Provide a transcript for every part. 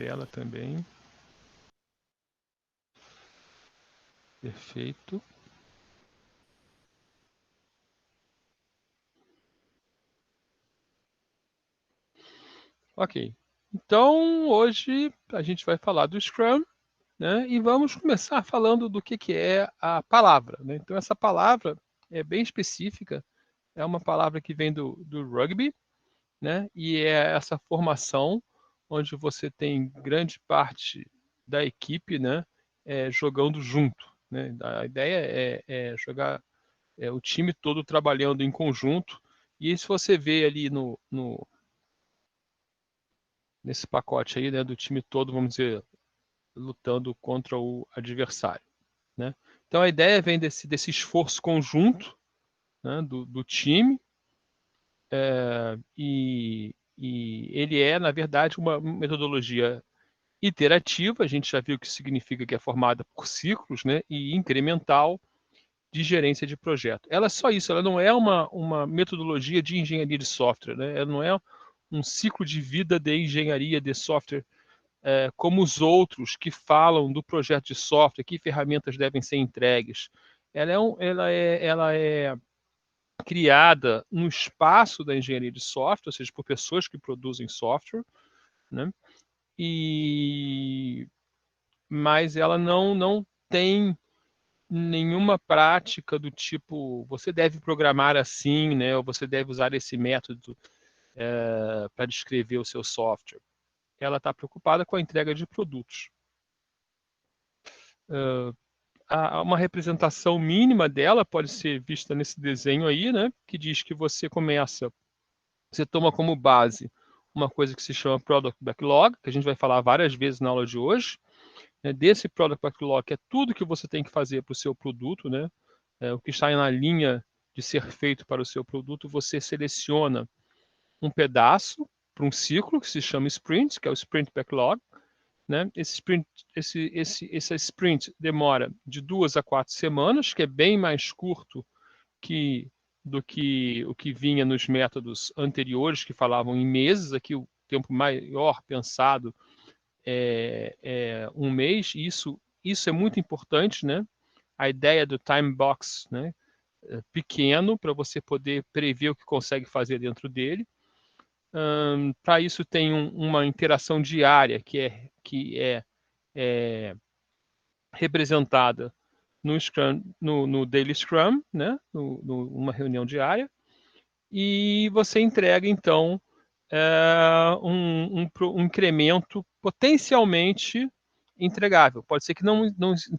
tela também. Perfeito. Ok. Então, hoje a gente vai falar do Scrum, né? E vamos começar falando do que é a palavra, né? Então, essa palavra é bem específica. É uma palavra que vem do rugby, né? E é essa formação onde você tem grande parte da equipe, né? Jogando junto, né? A ideia é jogar o time todo trabalhando em conjunto. E se você vê ali nesse pacote aí, né, do time todo, vamos dizer, lutando contra o adversário, né? Então a ideia vem desse esforço conjunto, né, do time, e ele é, na verdade, uma metodologia iterativa. A gente já viu que significa que é formada por ciclos, né, e incremental de gerência de projeto. Ela é só isso, ela não é uma metodologia de engenharia de software, né? Ela não é um ciclo de vida de engenharia de software como os outros que falam do projeto de software, que ferramentas devem ser entregues. Ela é criada no espaço da engenharia de software, ou seja, por pessoas que produzem software, né? Mas ela não tem nenhuma prática do tipo, você deve programar assim, né? Ou você deve usar esse método para descrever o seu software. Ela está preocupada com a entrega de produtos. Uma representação mínima dela pode ser vista nesse desenho aí, né? Que diz que você toma como base uma coisa que se chama Product Backlog, que a gente vai falar várias vezes na aula de hoje. Né? Desse Product Backlog é tudo que você tem que fazer para o seu produto, né? O que está na linha de ser feito para o seu produto, você seleciona um pedaço para um ciclo que se chama Sprint, que é o Sprint Backlog, né? Essa sprint demora de 2 a 4 semanas, que é bem mais curto do que o que vinha nos métodos anteriores, que falavam em meses. Aqui o tempo maior pensado é um mês, e isso é muito importante, né? A ideia do time box, né? Pequeno, para você poder prever o que consegue fazer dentro dele. Para isso tem uma interação diária que é representada no Scrum, no Daily Scrum, né? Numa reunião diária, e você entrega, então, um incremento potencialmente entregável. Pode ser que não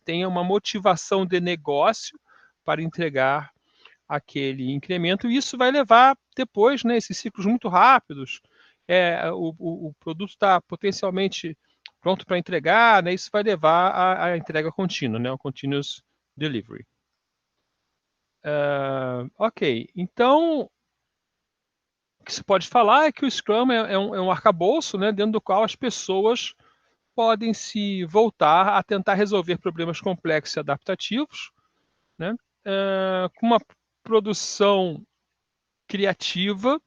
tenha uma motivação de negócio para entregar aquele incremento, e isso vai levar depois, né, esses ciclos muito rápidos. O produto está potencialmente pronto para entregar, né, isso vai levar à entrega contínua, né, o continuous delivery. Ok, então o que se pode falar é que o Scrum é um arcabouço, né, dentro do qual as pessoas podem se voltar a tentar resolver problemas complexos e adaptativos, né, com uma produção criativa,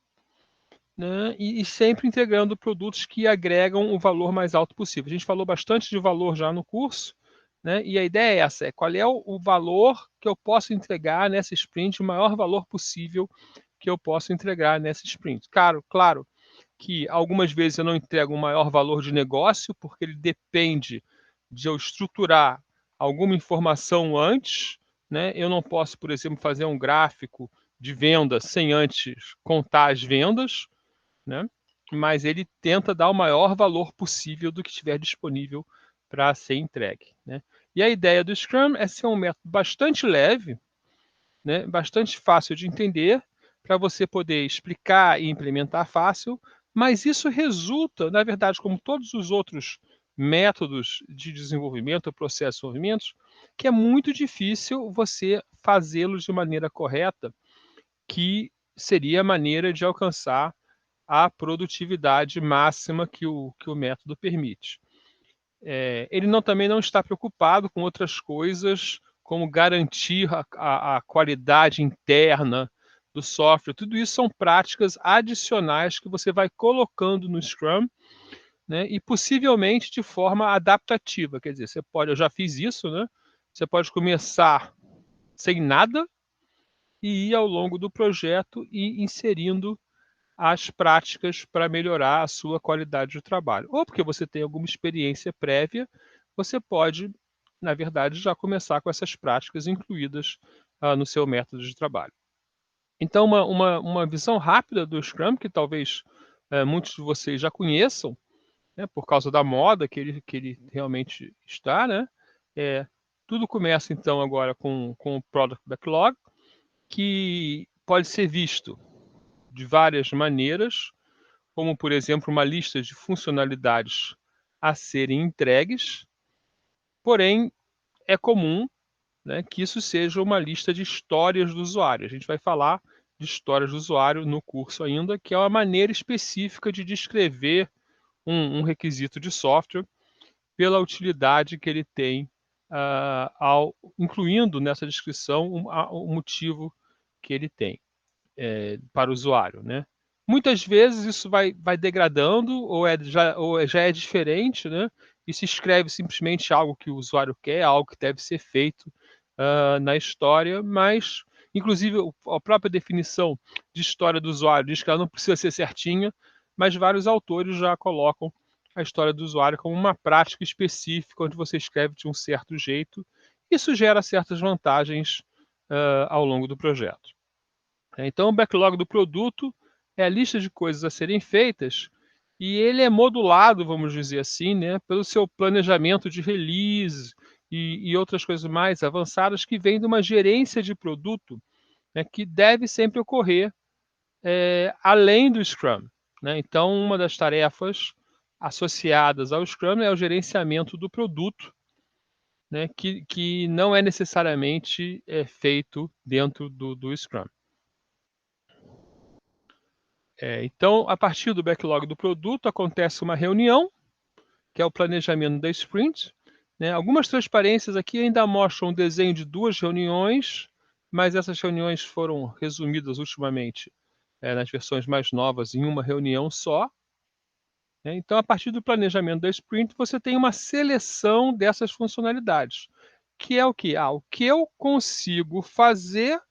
né, e sempre integrando produtos que agregam o valor mais alto possível. A gente falou bastante de valor já no curso, né, e a ideia é essa: qual é o valor que eu posso entregar nessa sprint, o maior valor possível que eu posso entregar nessa sprint. Claro que algumas vezes eu não entrego um maior valor de negócio, porque ele depende de eu estruturar alguma informação antes, né? Eu não posso, por exemplo, fazer um gráfico de venda sem antes contar as vendas, né? Mas ele tenta dar o maior valor possível do que estiver disponível para ser entregue, né? E a ideia do Scrum é ser um método bastante leve, né? Bastante fácil de entender, para você poder explicar e implementar fácil, mas isso resulta, na verdade, como todos os outros métodos de desenvolvimento, processo de desenvolvimento, que é muito difícil você fazê-los de maneira correta, que seria a maneira de alcançar a produtividade máxima que o método permite. Ele também não está preocupado com outras coisas, como garantir a qualidade interna do software. Tudo isso são práticas adicionais que você vai colocando no Scrum né, e possivelmente de forma adaptativa. Quer dizer, eu já fiz isso, né? Você pode começar sem nada e ir ao longo do projeto e inserindo as práticas para melhorar a sua qualidade de trabalho. Ou porque você tem alguma experiência prévia, você pode, na verdade, já começar com essas práticas incluídas no seu método de trabalho. Então, uma visão rápida do Scrum, que talvez muitos de vocês já conheçam, né, por causa da moda que ele realmente está, né? Tudo começa, então, agora com o Product Backlog, que pode ser visto de várias maneiras, como, por exemplo, uma lista de funcionalidades a serem entregues, porém, é comum, né, que isso seja uma lista de histórias do usuário. A gente vai falar de histórias do usuário no curso ainda, que é uma maneira específica de descrever um requisito de software pela utilidade que ele tem, incluindo nessa descrição o motivo que ele tem para o usuário, né? Muitas vezes isso vai degradando ou já é diferente, né? E se escreve simplesmente algo que o usuário quer, algo que deve ser feito na história, mas inclusive a própria definição de história do usuário diz que ela não precisa ser certinha, mas vários autores já colocam a história do usuário como uma prática específica onde você escreve de um certo jeito. Isso gera certas vantagens ao longo do projeto. Então, o backlog do produto é a lista de coisas a serem feitas e ele é modulado, vamos dizer assim, né, pelo seu planejamento de release e outras coisas mais avançadas que vêm de uma gerência de produto, né, que deve sempre ocorrer além do Scrum, né? Então, uma das tarefas associadas ao Scrum é o gerenciamento do produto, né, que não é necessariamente feito dentro do Scrum. Então, a partir do backlog do produto, acontece uma reunião, que é o planejamento da sprint, né? Algumas transparências aqui ainda mostram um desenho de 2 reuniões, mas essas reuniões foram resumidas ultimamente nas versões mais novas em uma reunião só, né? Então, a partir do planejamento da sprint, você tem uma seleção dessas funcionalidades, que é o que? O que eu consigo fazer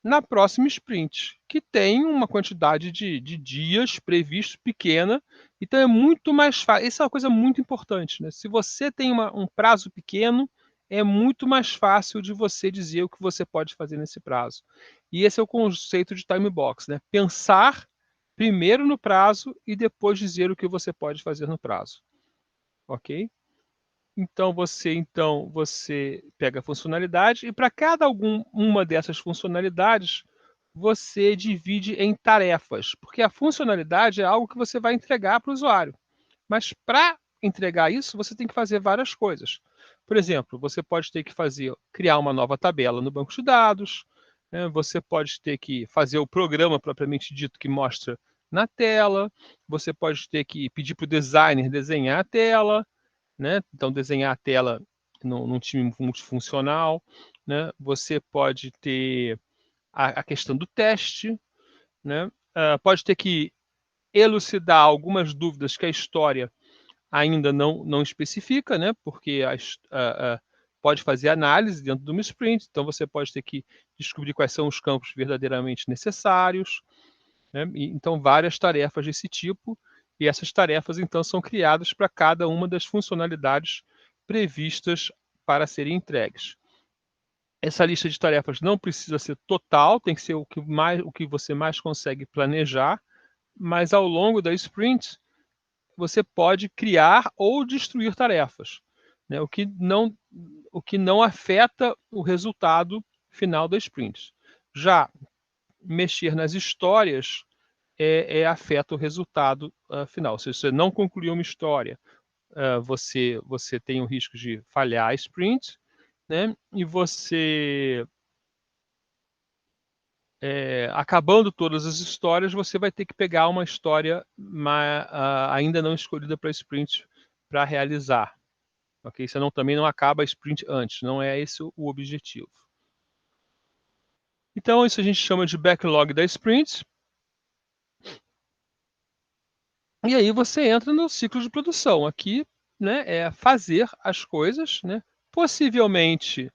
na próxima sprint, que tem uma quantidade de dias previsto pequena, então é muito mais fácil. Isso é uma coisa muito importante, né? Se você tem um prazo pequeno, é muito mais fácil de você dizer o que você pode fazer nesse prazo. E esse é o conceito de time box, né? Pensar primeiro no prazo e depois dizer o que você pode fazer no prazo. Ok? Então você pega a funcionalidade e para cada uma dessas funcionalidades você divide em tarefas, porque a funcionalidade é algo que você vai entregar para o usuário. Mas para entregar isso, você tem que fazer várias coisas. Por exemplo, você pode ter que criar uma nova tabela no banco de dados, né? Você pode ter que fazer o programa propriamente dito que mostra na tela, você pode ter que pedir para o designer desenhar a tela, né? Então, desenhar a tela num time multifuncional, né? Você pode ter a questão do teste, né? Pode ter que elucidar algumas dúvidas que a história ainda não especifica, né? Porque pode fazer análise dentro de uma sprint, então você pode ter que descobrir quais são os campos verdadeiramente necessários, né? Então, várias tarefas desse tipo, e essas tarefas, então, são criadas para cada uma das funcionalidades previstas para serem entregues. Essa lista de tarefas não precisa ser total, tem que ser o que você mais consegue planejar, mas ao longo da sprint, você pode criar ou destruir tarefas, né? O que não afeta o resultado final da sprint. Já mexer nas histórias afeta o resultado final. Se você não concluir uma história, você tem o risco de falhar a sprint, né? E você, acabando todas as histórias, você vai ter que pegar uma história ainda não escolhida para sprint para realizar. Ok? Senão também não acaba a sprint antes, não é esse o objetivo. Então, isso a gente chama de backlog da sprint. E aí você entra no ciclo de produção. Aqui, né, é fazer as coisas, né, possivelmente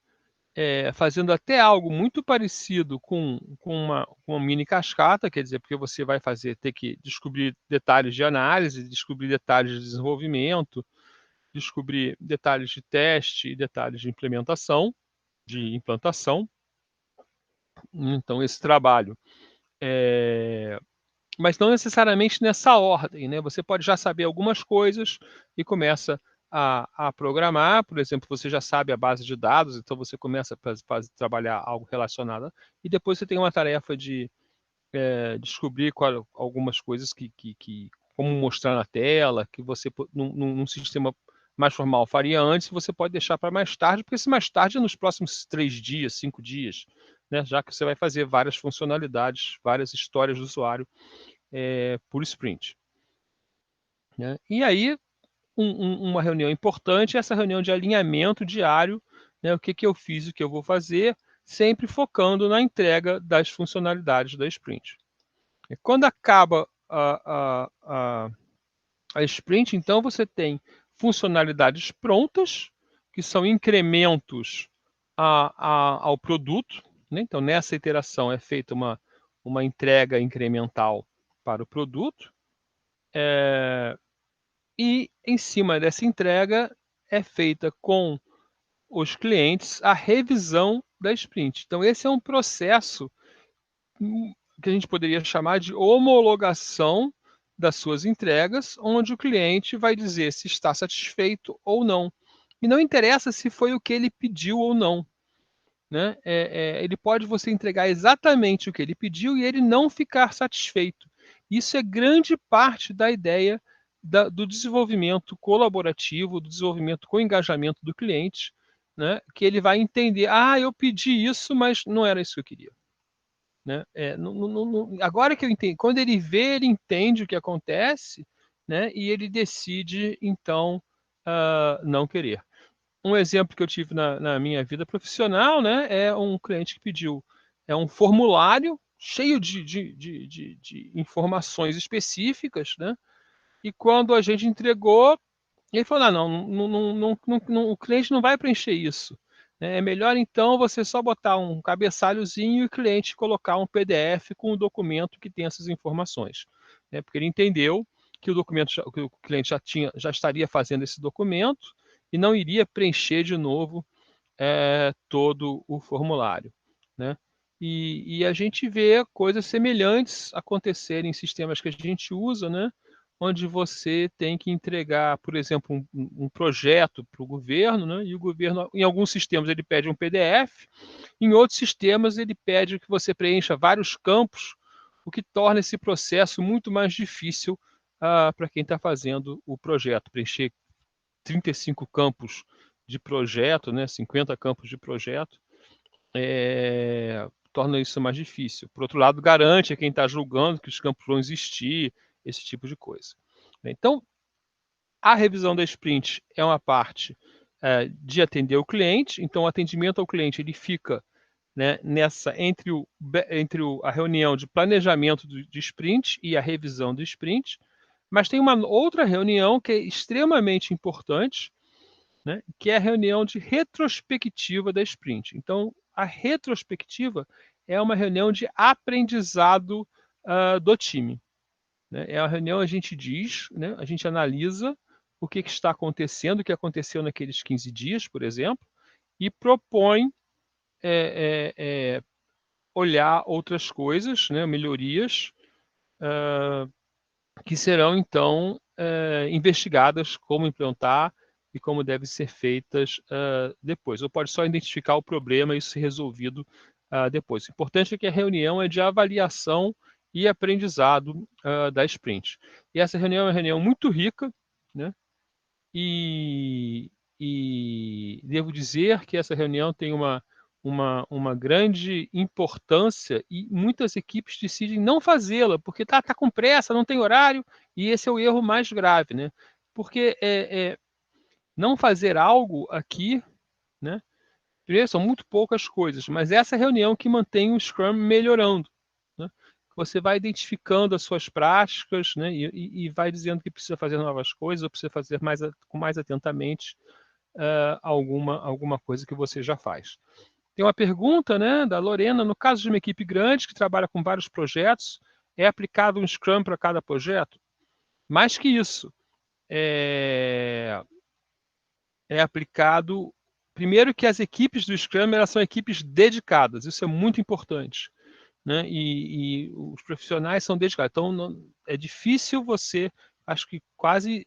fazendo até algo muito parecido com uma mini cascata, quer dizer, porque você vai ter que descobrir detalhes de análise, descobrir detalhes de desenvolvimento, descobrir detalhes de teste e detalhes de implementação, de implantação. Então, esse trabalho mas não necessariamente nessa ordem, né? Você pode já saber algumas coisas e começa a programar, por exemplo, você já sabe a base de dados, então você começa a trabalhar algo relacionado, e depois você tem uma tarefa de descobrir algumas coisas como mostrar na tela, que você, num sistema mais formal, faria antes, você pode deixar para mais tarde, porque se mais tarde é nos próximos 3 dias, 5 dias, né? Já que você vai fazer várias funcionalidades, várias histórias do usuário por sprint. Né? E aí, uma reunião importante é essa reunião de alinhamento diário, né? O que eu fiz, o que eu vou fazer, sempre focando na entrega das funcionalidades da sprint. E quando acaba a sprint, então você tem funcionalidades prontas, que são incrementos ao produto. Né? Então, nessa iteração é feita uma entrega incremental para o produto. E em cima dessa entrega é feita com os clientes a revisão da sprint. Então, esse é um processo que a gente poderia chamar de homologação das suas entregas, onde o cliente vai dizer se está satisfeito ou não. E não interessa se foi o que ele pediu ou não. Né? Ele pode você entregar exatamente o que ele pediu e ele não ficar satisfeito. Isso é grande parte da ideia do desenvolvimento colaborativo, do desenvolvimento com engajamento do cliente, né? Que ele vai entender, eu pedi isso, mas não era isso que eu queria. Né? Agora que eu entendo, quando ele vê, ele entende o que acontece, né? E ele decide, então, não querer. Um exemplo que eu tive na minha vida profissional, né, é um cliente que pediu um formulário cheio de informações específicas, né? E quando a gente entregou, ele falou: o cliente não vai preencher isso. Né? É melhor então você só botar um cabeçalhozinho e o cliente colocar um PDF com o documento que tem essas informações. Né? Porque ele entendeu que que o cliente já estaria fazendo esse documento e não iria preencher de novo todo o formulário. Né? E a gente vê coisas semelhantes acontecerem em sistemas que a gente usa, né? Onde você tem que entregar, por exemplo, um projeto para o governo, né? E o governo, em alguns sistemas, ele pede um PDF, em outros sistemas, ele pede que você preencha vários campos, o que torna esse processo muito mais difícil para quem está fazendo o projeto. Preencher 35 campos de projeto, né? 50 campos de projeto, torna isso mais difícil. Por outro lado, garante a quem está julgando que os campos vão existir, esse tipo de coisa. Então, a revisão da sprint é uma parte de atender o cliente. Então, o atendimento ao cliente ele fica, né, entre a reunião de planejamento de sprint e a revisão do sprint. Mas tem uma outra reunião que é extremamente importante, né, que é a reunião de retrospectiva da sprint. Então, a retrospectiva é uma reunião de aprendizado do time. Né? É uma reunião a gente diz, né, a gente analisa o que está acontecendo, o que aconteceu naqueles 15 dias, por exemplo, e propõe olhar outras coisas, né, melhorias, que serão, então, investigadas como implantar e como devem ser feitas depois. Ou pode só identificar o problema e isso ser resolvido depois. O importante é que a reunião é de avaliação e aprendizado da sprint. E essa reunião é uma reunião muito rica, né? E devo dizer que essa reunião tem uma grande importância e muitas equipes decidem não fazê-la, porque tá com pressa, não tem horário, e esse é o erro mais grave, né? Porque não fazer algo aqui, né? Primeiro, são muito poucas coisas, mas essa reunião que mantém o Scrum melhorando. Né? você vai identificando as suas práticas, né, e vai dizendo que precisa fazer novas coisas ou precisa fazer com mais atentamente alguma coisa que você já faz. Tem uma pergunta, né, da Lorena. No caso de uma equipe grande que trabalha com vários projetos, é aplicado um Scrum para cada projeto? Mais que isso, é aplicado... Primeiro que as equipes do Scrum, elas são equipes dedicadas, isso é muito importante, né? E os profissionais são dedicados. Então, é difícil você, acho que quase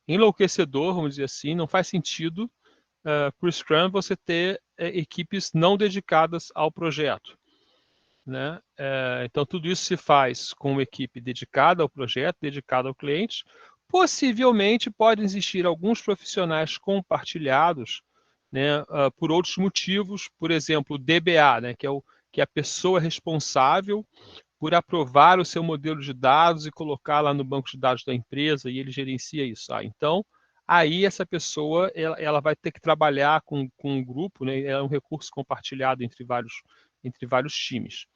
enlouquecedor, vamos dizer assim, não faz sentido para o Scrum você ter equipes não dedicadas ao projeto, né? Então, tudo isso se faz com uma equipe dedicada ao projeto, dedicada ao cliente. Possivelmente, podem existir alguns profissionais compartilhados, né, por outros motivos, por exemplo, o DBA, né, que é a pessoa responsável por aprovar o seu modelo de dados e colocar lá no banco de dados da empresa, e ele gerencia isso. Então, aí essa pessoa ela vai ter que trabalhar com um grupo, né, é um recurso compartilhado entre vários times.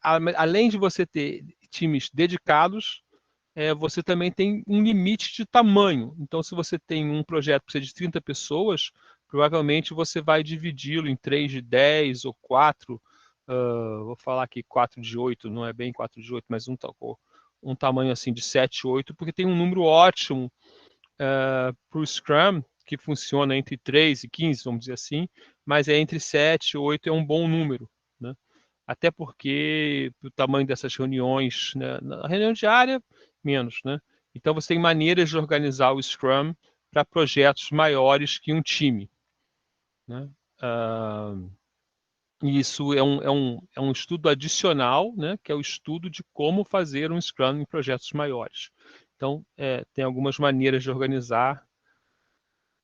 Além de você ter times dedicados, você também tem um limite de tamanho. Então, se você tem um projeto que precisa de 30 pessoas, provavelmente você vai dividi-lo em 3 de 10 ou 4, vou falar aqui 4 de 8, não é bem 4 de 8, mas um tamanho assim de 7, 8, porque tem um número ótimo para o Scrum, que funciona entre 3 e 15, vamos dizer assim, mas entre 7 e 8 é um bom número, né? Até porque o tamanho dessas reuniões, né, na reunião diária, menos, né? Então você tem maneiras de organizar o Scrum para projetos maiores que um time, né? E isso é um estudo adicional, né, que é o estudo de como fazer um Scrum em projetos maiores. Então, tem algumas maneiras de organizar.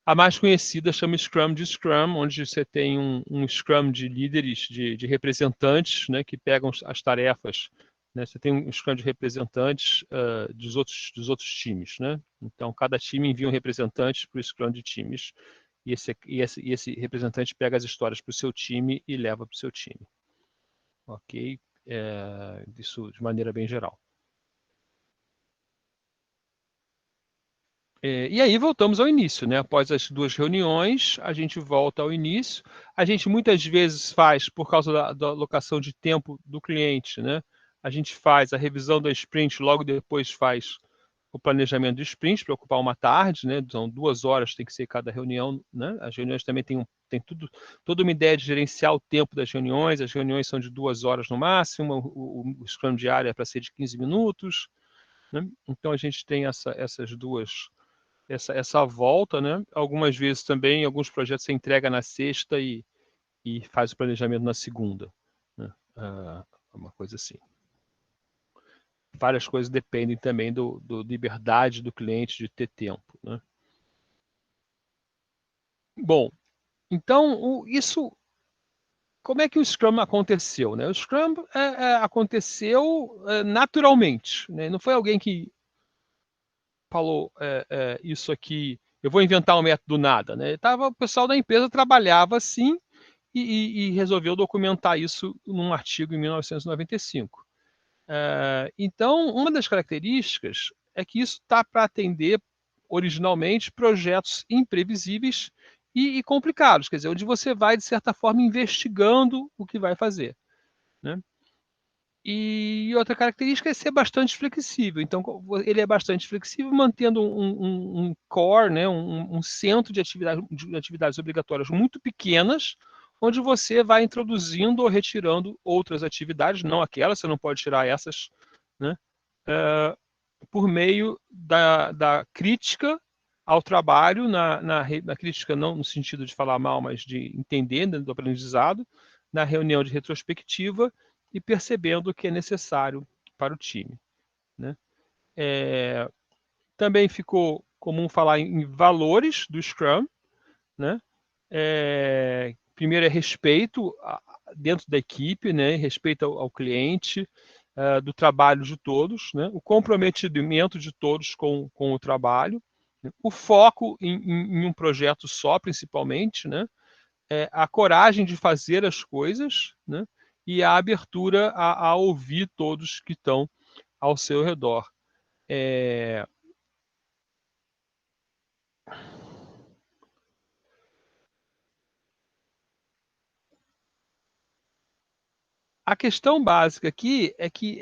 A mais conhecida chama Scrum de Scrum, onde você tem um Scrum de líderes, de representantes, né, que pegam as tarefas, né? Você tem um Scrum de representantes dos outros times, né? Então, cada time envia um representante para o Scrum de times, e esse representante pega as histórias para o seu time e leva para o seu time. Ok? Isso de maneira bem geral. E aí voltamos ao início, né? Após as 2 reuniões, a gente volta ao início. A gente muitas vezes faz, por causa da alocação de tempo do cliente, né? A gente faz a revisão da sprint, logo depois faz o planejamento do sprint, para ocupar uma tarde, né? São 2 horas, tem que ser cada reunião, né? As reuniões também tem toda uma ideia de gerenciar o tempo das reuniões. As reuniões são de 2 horas no máximo, o Scrum diário é para ser de 15 minutos, né? Então a gente tem essa volta, né? Algumas vezes também, alguns projetos você entrega na sexta e faz o planejamento na segunda, né? Uma coisa assim. Várias coisas dependem também do liberdade do cliente de ter tempo, né? Bom, então, como é que o Scrum aconteceu, né? O Scrum aconteceu naturalmente, né? Não foi alguém que falou isso aqui, eu vou inventar um método do nada, né? O pessoal da empresa trabalhava assim e resolveu documentar isso num artigo em 1995. Então, uma das características é que isso está para atender originalmente projetos imprevisíveis e complicados, quer dizer, onde você vai, de certa forma, investigando o que vai fazer, né? E outra característica é ser bastante flexível. Então, ele é bastante flexível, mantendo um core, né, um centro de atividades obrigatórias muito pequenas, onde você vai introduzindo ou retirando outras atividades, não aquelas, você não pode tirar essas, né, por meio da crítica ao trabalho, na crítica não no sentido de falar mal, mas de entender, né, do aprendizado, na reunião de retrospectiva, e percebendo o que é necessário para o time, né? Também ficou comum falar em valores do Scrum, né? Primeiro é respeito dentro da equipe, né? Respeito ao cliente, do trabalho de todos, né? O comprometimento de todos com o trabalho, né? O foco em um projeto só, principalmente, né? A coragem de fazer as coisas, né? e a abertura a ouvir todos que estão ao seu redor. A questão básica aqui é que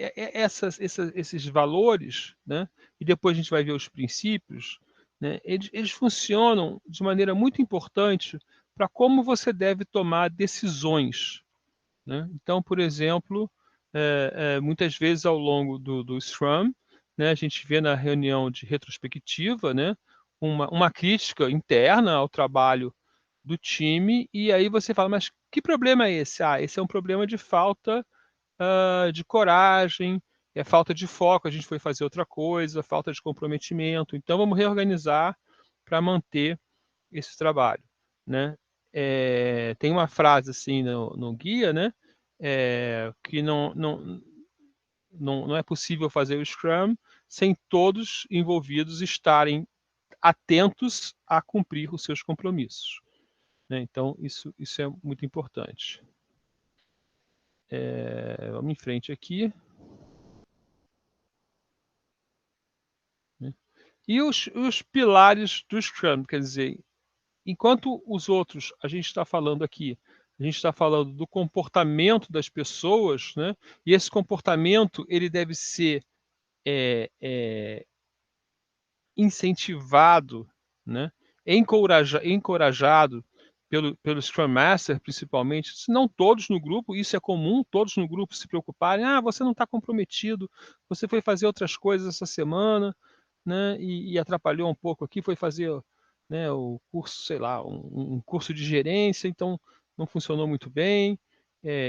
esses valores, né, e depois a gente vai ver os princípios, né, eles funcionam de maneira muito importante para como você deve tomar decisões, né? Então, por exemplo, muitas vezes ao longo do Scrum, né, a gente vê na reunião de retrospectiva, né, uma crítica interna ao trabalho do time, e aí você fala, mas que problema é esse? Ah, esse é um problema de falta de coragem, é falta de foco, a gente foi fazer outra coisa, falta de comprometimento, então vamos reorganizar para manter esse trabalho, né? Tem uma frase assim no guia, né? Que não é possível fazer o Scrum sem todos envolvidos estarem atentos a cumprir os seus compromissos, né? Então, isso é muito importante. Vamos em frente aqui. Né? E os pilares do Scrum, quer dizer, enquanto os outros, a gente está falando aqui, a gente está falando do comportamento das pessoas, né? E esse comportamento ele deve ser incentivado, né? Encorajado pelo Scrum Master, principalmente, se não todos no grupo, isso é comum, todos no grupo se preocuparem, você não está comprometido, você foi fazer outras coisas essa semana, né? E atrapalhou um pouco aqui, foi fazer, né, o curso, sei lá, um curso de gerência, então não funcionou muito bem.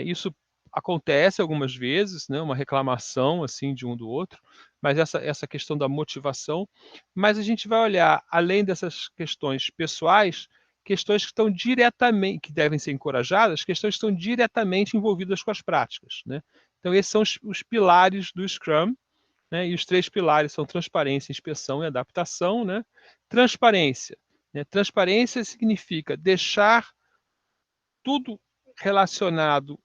Isso acontece algumas vezes, né, uma reclamação assim de um do outro, mas essa questão da motivação, mas a gente vai olhar, além dessas questões pessoais, questões que estão diretamente, que devem ser encorajadas, questões que estão diretamente envolvidas com as práticas, né? Então esses são os pilares do Scrum, né? E os 3 pilares são transparência, inspeção e adaptação, né? Transparência, né? Transparência significa deixar tudo relacionado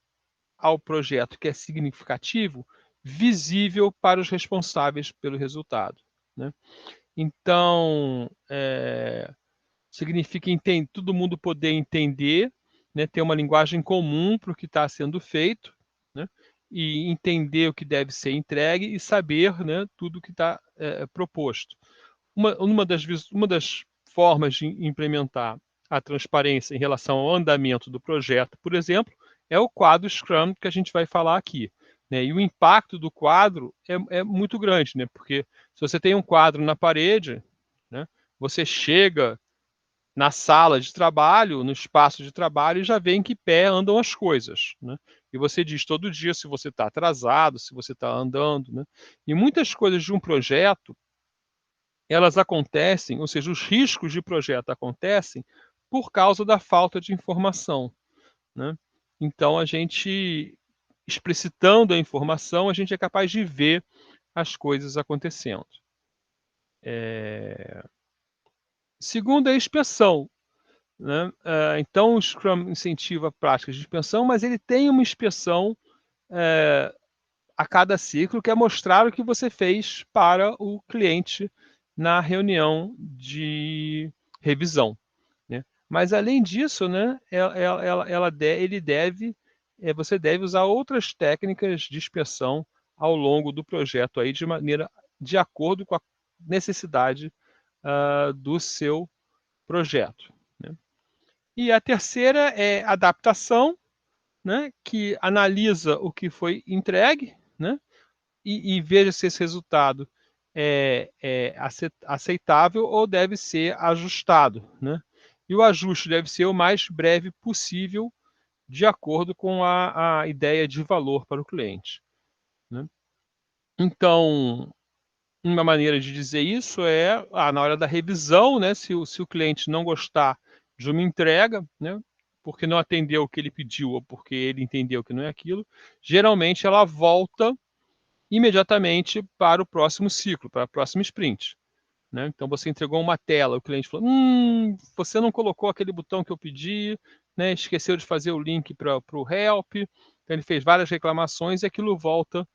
ao projeto que é significativo, visível para os responsáveis pelo resultado, né? Então, significa todo mundo poder entender, né, ter uma linguagem comum para o que está sendo feito, né, e entender o que deve ser entregue e saber, né, tudo o que está proposto. Uma das formas de implementar a transparência em relação ao andamento do projeto, por exemplo, é o quadro Scrum que a gente vai falar aqui, né? E o impacto do quadro é muito grande, né? Porque se você tem um quadro na parede, né, você chega na sala de trabalho, no espaço de trabalho, e já vê em que pé andam as coisas, né? E você diz todo dia se você está atrasado, se você está andando, né? E muitas coisas de um projeto, elas acontecem, ou seja, os riscos de projeto acontecem por causa da falta de informação, né? Então, a gente, explicitando a informação, a gente é capaz de ver as coisas acontecendo. Segundo, a inspeção, né? Então, o Scrum incentiva práticas de inspeção, mas ele tem uma inspeção a cada ciclo, que é mostrar o que você fez para o cliente na reunião de revisão, né? Mas, além disso, né, você deve usar outras técnicas de inspeção ao longo do projeto, aí, de acordo com a necessidade do seu projeto, né? E a terceira é adaptação, né, que analisa o que foi entregue, né, e veja se esse resultado é aceitável ou deve ser ajustado, né? E o ajuste deve ser o mais breve possível, de acordo com a ideia de valor para o cliente, né? Então, uma maneira de dizer isso é na hora da revisão, né, se o cliente não gostar de uma entrega, né, porque não atendeu o que ele pediu ou porque ele entendeu que não é aquilo, geralmente ela volta imediatamente para o próximo ciclo, para a próxima sprint, né? Então você entregou uma tela, o cliente falou: você não colocou aquele botão que eu pedi, né? Esqueceu de fazer o link para o help, ele fez várias reclamações e aquilo volta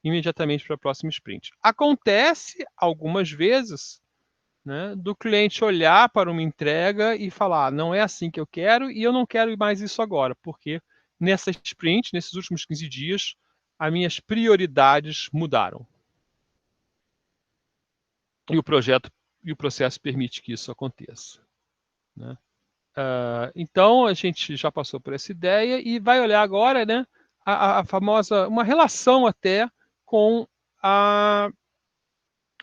imediatamente para a próxima sprint. Acontece algumas vezes, né, do cliente olhar para uma entrega e falar, não é assim que eu quero e eu não quero mais isso agora, porque nessa sprint, nesses últimos 15 dias, as minhas prioridades mudaram. E o projeto e o processo permite que isso aconteça, né? Então, a gente já passou por essa ideia e vai olhar agora, né, a famosa, uma relação até com a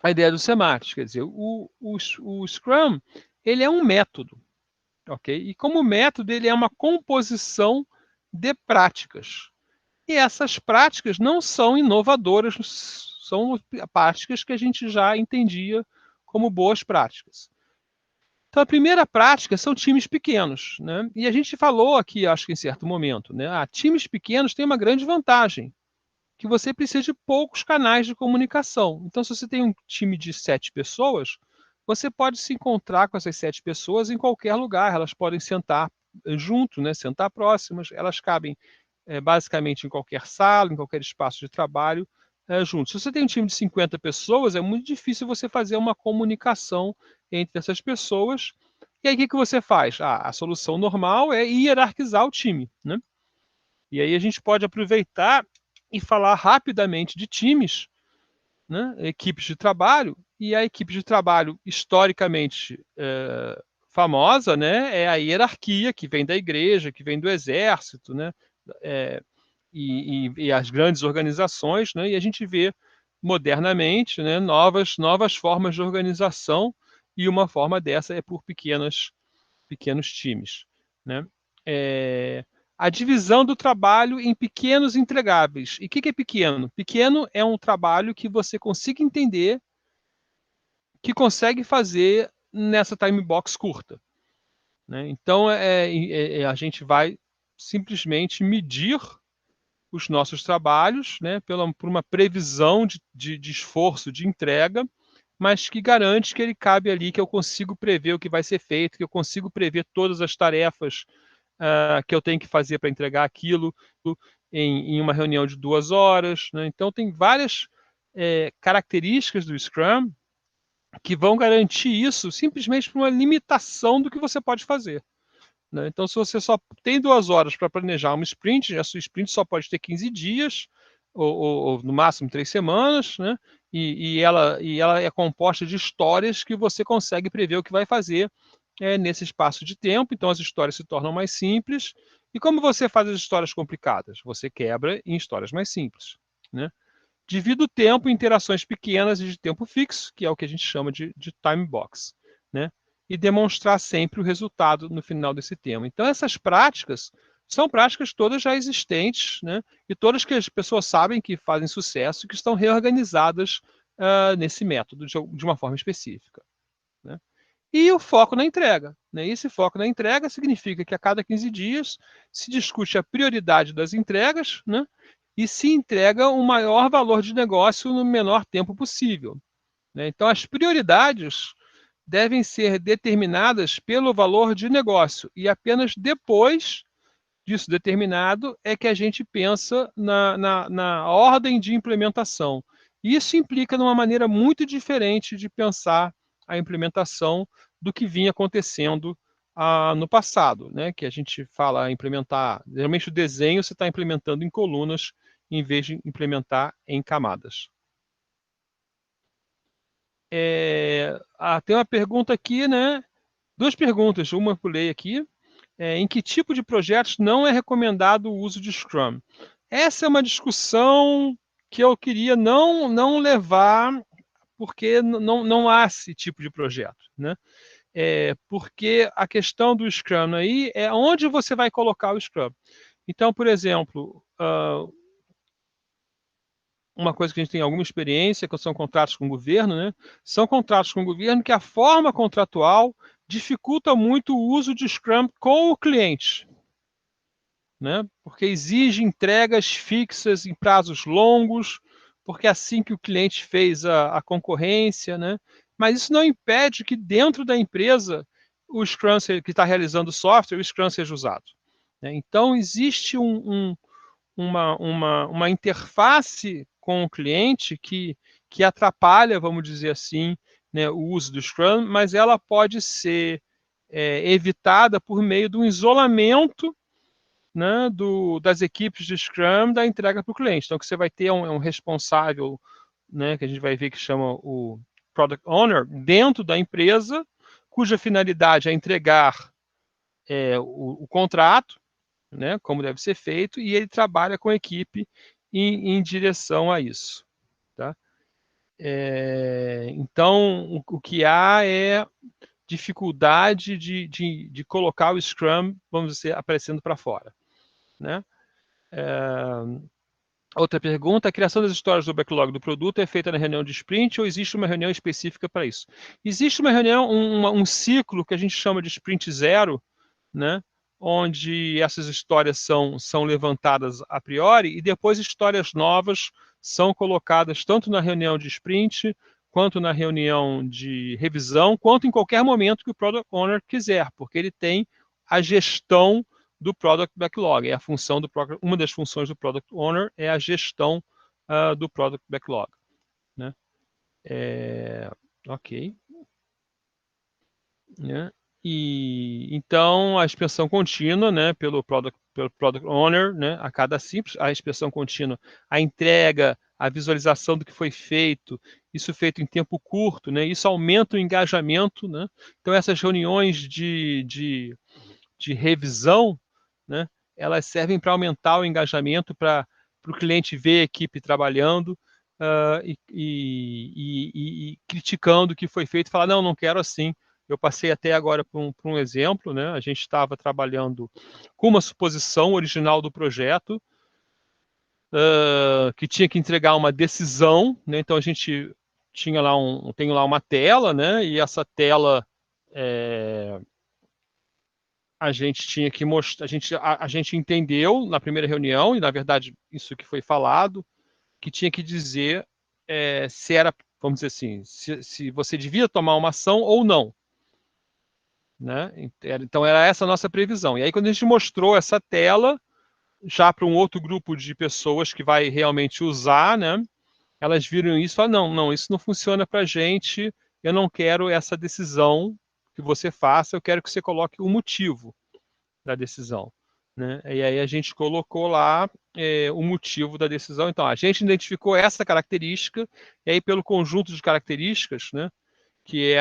ideia do Semantics. Quer dizer, o Scrum, ele é um método, ok? E como método, ele é uma composição de práticas. E essas práticas não são inovadoras, são práticas que a gente já entendia como boas práticas. Então, a primeira prática são times pequenos, né? E a gente falou aqui, acho que em certo momento, né? Times pequenos têm uma grande vantagem, que você precisa de poucos canais de comunicação. Então, se você tem um time de 7 pessoas, você pode se encontrar com essas 7 pessoas em qualquer lugar. Elas podem sentar junto, né? Sentar próximas. Elas cabem basicamente em qualquer sala, em qualquer espaço de trabalho, juntos. Se você tem um time de 50 pessoas, é muito difícil você fazer uma comunicação entre essas pessoas. E aí, o que você faz? A solução normal é hierarquizar o time, né? E aí a gente pode aproveitar e falar rapidamente de times, né? Equipes de trabalho, e a equipe de trabalho historicamente famosa, né, é a hierarquia que vem da igreja, que vem do exército, né, e as grandes organizações, né, e a gente vê modernamente, né, novas formas de organização, e uma forma dessa é por pequenos times, né? A divisão do trabalho em pequenos entregáveis. E o que é pequeno? Pequeno é um trabalho que você consiga entender, que consegue fazer nessa time box curta, né? Então, a gente vai simplesmente medir os nossos trabalhos, né, por uma previsão de esforço de entrega, mas que garante que ele cabe ali, que eu consigo prever o que vai ser feito, que eu consigo prever todas as tarefas que eu tenho que fazer para entregar aquilo em uma reunião de 2 horas, né? Então, tem várias características do Scrum que vão garantir isso simplesmente por uma limitação do que você pode fazer, né? Então, se você só tem 2 horas para planejar uma sprint, a sua sprint só pode ter 15 dias, ou no máximo 3 semanas, né? E ela é composta de histórias que você consegue prever o que vai fazer nesse espaço de tempo. Então, as histórias se tornam mais simples. E como você faz as histórias complicadas? Você quebra em histórias mais simples, né? Divida o tempo em interações pequenas e de tempo fixo, que é o que a gente chama de time box, né? E demonstrar sempre o resultado no final desse tema. Então, essas práticas são práticas todas já existentes, né? E todas que as pessoas sabem que fazem sucesso e que estão reorganizadas nesse método de uma forma específica, né? E o foco na entrega, né? Esse foco na entrega significa que a cada 15 dias se discute a prioridade das entregas, né? E se entrega o maior valor de negócio no menor tempo possível, né? Então, as prioridades devem ser determinadas pelo valor de negócio, e apenas depois disso determinado é que a gente pensa na ordem de implementação. Isso implica numa maneira muito diferente de pensar a implementação do que vinha acontecendo no passado, né? Que a gente fala implementar, geralmente o desenho você está implementando em colunas em vez de implementar em camadas. Tem uma pergunta aqui, né? 2 perguntas, uma eu pulei aqui. Em que tipo de projetos não é recomendado o uso de Scrum? Essa é uma discussão que eu queria não levar, porque não há esse tipo de projeto, né? Porque a questão do Scrum aí é onde você vai colocar o Scrum. Então, por exemplo, uma coisa que a gente tem alguma experiência, que são contratos com o governo, né? São contratos com o governo que a forma contratual dificulta muito o uso de Scrum com o cliente, né? Porque exige entregas fixas em prazos longos, porque é assim que o cliente fez a concorrência, né? Mas isso não impede que dentro da empresa o Scrum que está realizando o software, o Scrum seja usado, né? Então existe uma interface com o cliente que atrapalha, vamos dizer assim, né, o uso do Scrum, mas ela pode ser evitada por meio do isolamento, né, das equipes de Scrum da entrega para o cliente. Então, que você vai ter um responsável, né, que a gente vai ver que chama o Product Owner, dentro da empresa, cuja finalidade é entregar o contrato, né, como deve ser feito, e ele trabalha com a equipe em direção a isso. Tá? Então, o que há é dificuldade de colocar o Scrum, vamos dizer, aparecendo para fora. Né? Outra pergunta, a criação das histórias do backlog do produto é feita na reunião de sprint ou existe uma reunião específica para isso? Existe uma reunião, um ciclo que a gente chama de sprint zero, né? Onde essas histórias são levantadas a priori e depois histórias novas são colocadas tanto na reunião de sprint, quanto na reunião de revisão, quanto em qualquer momento que o Product Owner quiser, porque ele tem a gestão do Product Backlog. É a função uma das funções do Product Owner é a gestão do Product Backlog. Né? Ok. Né? E então a inspeção contínua, né, pelo product owner, né, a cada simples, a inspeção contínua, a entrega, a visualização do que foi feito, isso feito em tempo curto, né, isso aumenta o engajamento, né? Então essas reuniões de revisão, né, elas servem para aumentar o engajamento, para o cliente ver a equipe trabalhando e criticando o que foi feito, falar, não quero assim. Eu passei até agora por um exemplo, né? A gente estava trabalhando com uma suposição original do projeto, que tinha que entregar uma decisão, né? Então a gente tem lá uma tela, né? E essa tela a gente tinha que mostrar, a gente entendeu na primeira reunião, e na verdade isso que foi falado, que tinha que dizer se era, vamos dizer assim, se você devia tomar uma ação ou não. Né? Então era essa a nossa previsão. E aí quando a gente mostrou essa tela, já para um outro grupo de pessoas que vai realmente usar, né? Elas viram isso e falaram, não, isso não funciona para a gente, eu não quero essa decisão que você faça, eu quero que você coloque o motivo da decisão. Né? E aí a gente colocou lá o motivo da decisão. Então, a gente identificou essa característica, e aí pelo conjunto de características, né, que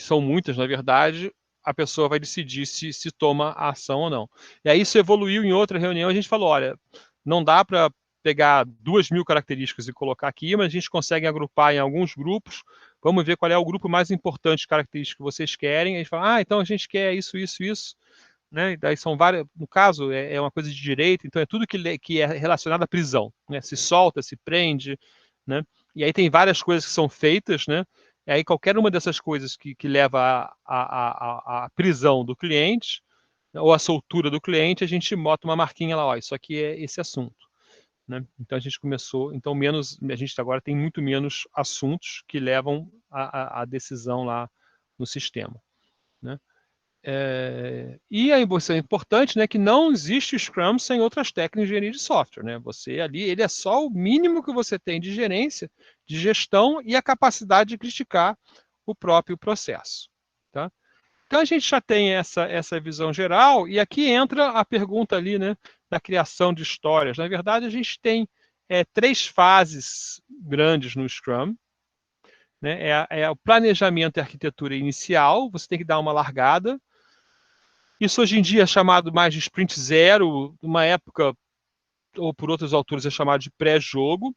são muitas, na verdade, a pessoa vai decidir se toma a ação ou não. E aí isso evoluiu em outra reunião, a gente falou, olha, não dá para pegar 2.000 características e colocar aqui, mas a gente consegue agrupar em alguns grupos, vamos ver qual é o grupo mais importante de características que vocês querem, e a gente fala, então a gente quer isso, isso, isso, né? Daí são várias, no caso, é uma coisa de direito, então é tudo que é relacionado à prisão, né? Se solta, se prende, né? E aí tem várias coisas que são feitas, né? E aí qualquer uma dessas coisas que leva à prisão do cliente, ou à soltura do cliente, a gente bota uma marquinha lá, ó, isso aqui é esse assunto. Né? Então a gente começou, então a gente agora tem muito menos assuntos que levam à decisão lá no sistema. Né? E a é importante, né, que não existe Scrum sem outras técnicas de engenharia de software. Né? Você ali, ele é só o mínimo que você tem de gerência, de gestão e a capacidade de criticar o próprio processo. Tá? Então a gente já tem essa visão geral, e aqui entra a pergunta ali, né, da criação de histórias. Na verdade, a gente tem 3 fases grandes no Scrum. Né? É o planejamento e arquitetura inicial, você tem que dar uma largada. Isso hoje em dia é chamado mais de sprint zero, uma época, ou por outros autores, é chamado de pré-jogo.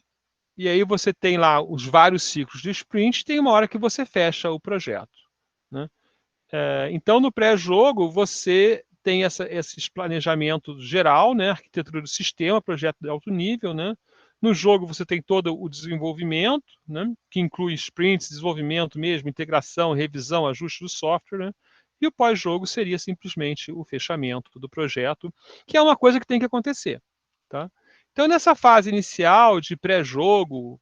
E aí você tem lá os vários ciclos de sprint, tem uma hora que você fecha o projeto. Né? Então, no pré-jogo, você tem esses planejamentos geral, né? Arquitetura do sistema, projeto de alto nível. Né? No jogo, você tem todo o desenvolvimento, né? Que inclui sprints, desenvolvimento mesmo, integração, revisão, ajuste do software. Né? E o pós-jogo seria simplesmente o fechamento do projeto, que é uma coisa que tem que acontecer. Tá? Então, nessa fase inicial de pré-jogo,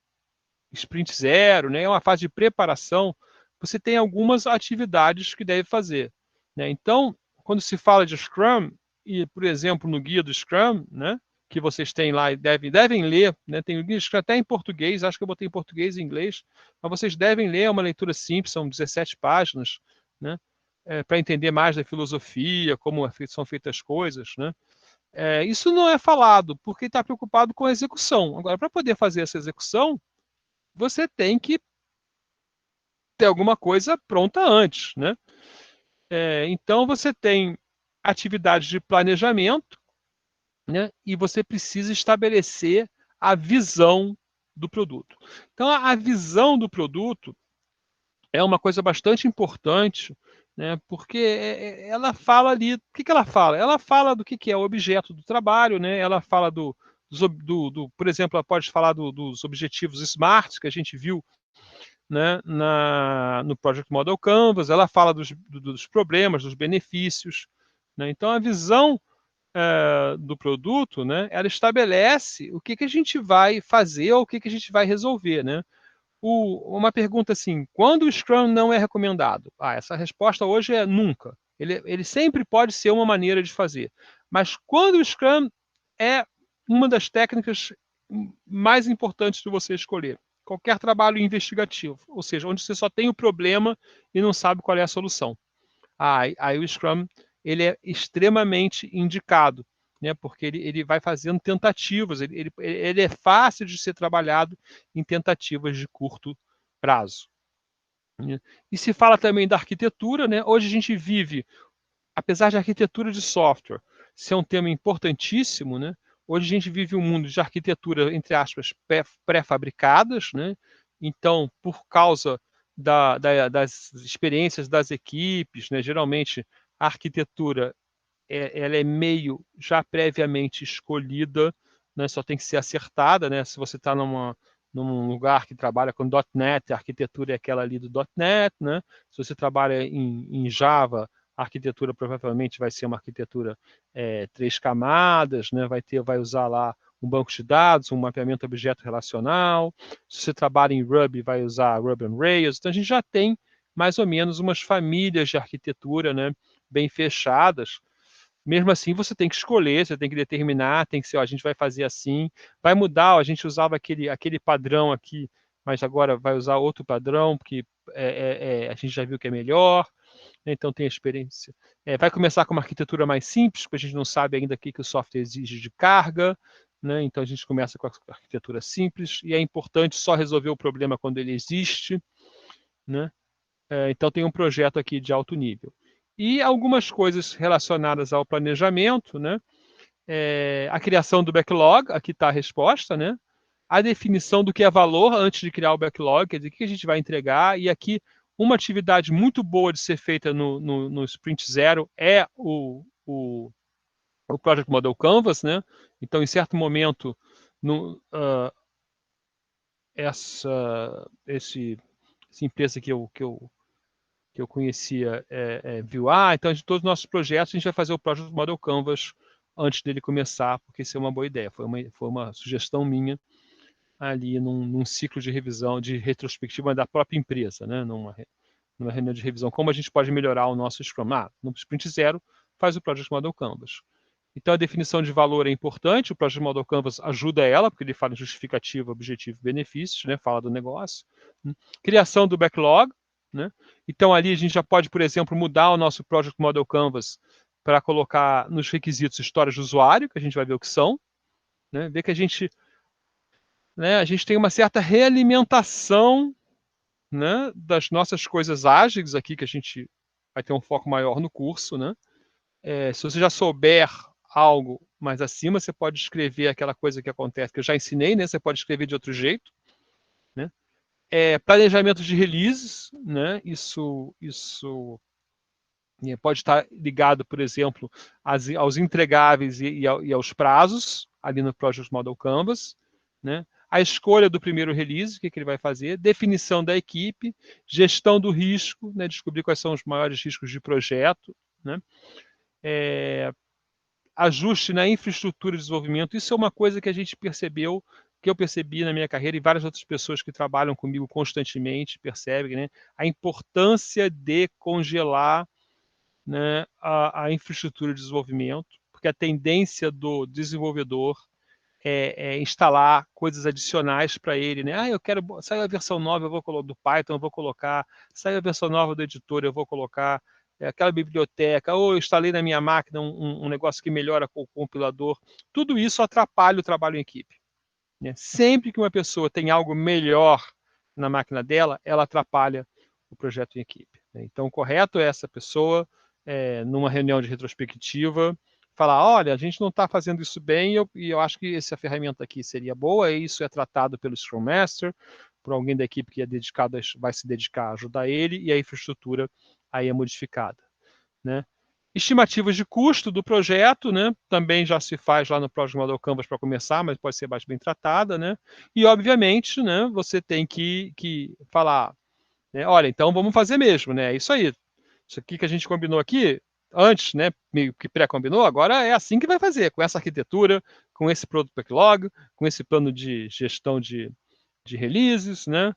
sprint zero, né, é uma fase de preparação, você tem algumas atividades que deve fazer. Né? Então, quando se fala de Scrum, e, por exemplo, no guia do Scrum, né, que vocês têm lá e devem ler, né, tem o guia do Scrum até em português, acho que eu botei em português e inglês, mas vocês devem ler, é uma leitura simples, são 17 páginas, né, para entender mais da filosofia, como são feitas as coisas, né. Isso não é falado, porque está preocupado com a execução. Agora, para poder fazer essa execução, você tem que ter alguma coisa pronta antes, né? Então, você tem atividades de planejamento, né? E você precisa estabelecer a visão do produto. Então, a visão do produto é uma coisa bastante importante, né? Porque ela fala ali, o que ela fala? Ela fala do que é o objeto do trabalho, né? Ela fala por exemplo, ela pode falar dos objetivos SMART que a gente viu, né, no Project Model Canvas, ela fala dos problemas, dos benefícios, né? Então, a visão do produto, né, ela estabelece o que a gente vai fazer ou o que a gente vai resolver, né? Uma pergunta assim, quando o Scrum não é recomendado? Essa resposta hoje é nunca. Ele sempre pode ser uma maneira de fazer. Mas quando o Scrum é uma das técnicas mais importantes de você escolher? Qualquer trabalho investigativo, ou seja, onde você só tem o problema e não sabe qual é a solução. Aí o Scrum ele é extremamente indicado, né? Porque ele vai fazendo tentativas, ele é fácil de ser trabalhado em tentativas de curto prazo, né? E se fala também da arquitetura, né? Hoje a gente vive, apesar de arquitetura de software ser um tema importantíssimo, né? Hoje a gente vive um mundo de arquitetura, entre aspas, pré-fabricadas, né? Então, por causa das experiências das equipes, né? Geralmente a arquitetura ela é meio já previamente escolhida, né? Só tem que ser acertada, né? Se você está num lugar que trabalha com .NET, a arquitetura é aquela ali do .NET, né? Se você trabalha em Java, a arquitetura provavelmente vai ser uma arquitetura 3 camadas, né? Vai usar lá um banco de dados, um mapeamento objeto relacional. Se você trabalha em Ruby, vai usar Ruby on Rails. Então, a gente já tem mais ou menos umas famílias de arquitetura, né, bem fechadas. Mesmo assim, você tem que escolher, você tem que determinar, tem que ser, ó, a gente vai fazer assim, vai mudar, ó, a gente usava aquele padrão aqui, mas agora vai usar outro padrão, porque a gente já viu que é melhor, né? Então tem a experiência. Vai começar com uma arquitetura mais simples, porque a gente não sabe ainda o que o software exige de carga, né? Então a gente começa com a arquitetura simples, e é importante só resolver o problema quando ele existe, né? Então tem um projeto aqui de alto nível. E algumas coisas relacionadas ao planejamento, né? A criação do backlog, aqui está a resposta, né? A definição do que é valor antes de criar o backlog, quer dizer, o que a gente vai entregar, e aqui uma atividade muito boa de ser feita no Sprint Zero é o Project Model Canvas, né? Então, em certo momento, essa empresa que eu conhecia viu, então de todos os nossos projetos a gente vai fazer o Project Model Canvas antes dele começar, porque isso é uma boa ideia. Foi uma sugestão minha ali num ciclo de revisão, de retrospectiva da própria empresa, né? Numa reunião de revisão, como a gente pode melhorar o nosso Scrum. No Sprint Zero, faz o Project Model Canvas. Então, a definição de valor é importante, o Project Model Canvas ajuda ela, porque ele fala em justificativa, objetivo e benefícios, né? Fala do negócio. Criação do backlog, né? Então, ali a gente já pode, por exemplo, mudar o nosso Project Model Canvas para colocar nos requisitos histórias de usuário, que a gente vai ver o que são, né? Ver que a gente tem uma certa realimentação, né, das nossas coisas ágeis aqui, que a gente vai ter um foco maior no curso, né? Se você já souber algo mais acima, você pode escrever aquela coisa que acontece, que eu já ensinei, né? Você pode escrever de outro jeito, né? Planejamento de releases, né? Isso pode estar ligado, por exemplo, aos entregáveis e aos prazos, ali no Project Model Canvas, né? A escolha do primeiro release, o que ele vai fazer, definição da equipe, gestão do risco, né? Descobrir quais são os maiores riscos de projeto, né? Ajuste na infraestrutura de desenvolvimento. Isso é uma coisa que a gente percebeu, que eu percebi na minha carreira, e várias outras pessoas que trabalham comigo constantemente percebem, né? A importância de congelar, né, a infraestrutura de desenvolvimento, porque a tendência do desenvolvedor é instalar coisas adicionais para ele, né? Eu quero, saiu a versão nova, eu vou colocar do Python, eu vou colocar, saiu a versão nova do editor, eu vou colocar aquela biblioteca, ou eu instalei na minha máquina um negócio que melhora com o compilador. Tudo isso atrapalha o trabalho em equipe, né? Sempre que uma pessoa tem algo melhor na máquina dela, ela atrapalha o projeto em equipe, né? Então, o correto é essa pessoa, numa reunião de retrospectiva, falar, olha, a gente não está fazendo isso bem e eu acho que essa ferramenta aqui seria boa, e isso é tratado pelo Scrum Master, por alguém da equipe que é dedicado, vai se dedicar a ajudar ele, e a infraestrutura aí é modificada, né? Estimativas de custo do projeto, né? Também já se faz lá no Project Model Canvas para começar, mas pode ser mais bem tratada, né? E, obviamente, né, você tem que falar, né, olha, então vamos fazer mesmo, né? É isso aí. Isso aqui que a gente combinou aqui, antes, né, meio que pré-combinou, agora é assim que vai fazer, com essa arquitetura, com esse Product Backlog, com esse plano de gestão de releases, né?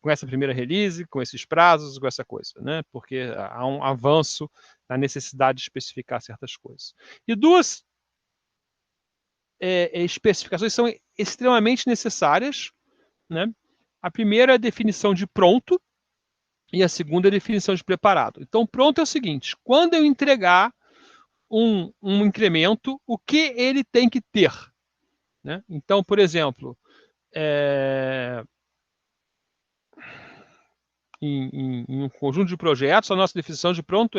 Com essa primeira release, com esses prazos, com essa coisa, né? Porque há um avanço na necessidade de especificar certas coisas. E duas especificações são extremamente necessárias, né? A primeira é a definição de pronto e a segunda é a definição de preparado. Então, pronto é o seguinte, quando eu entregar um incremento, o que ele tem que ter, né? Então, por exemplo, em um conjunto de projetos, a nossa definição de pronto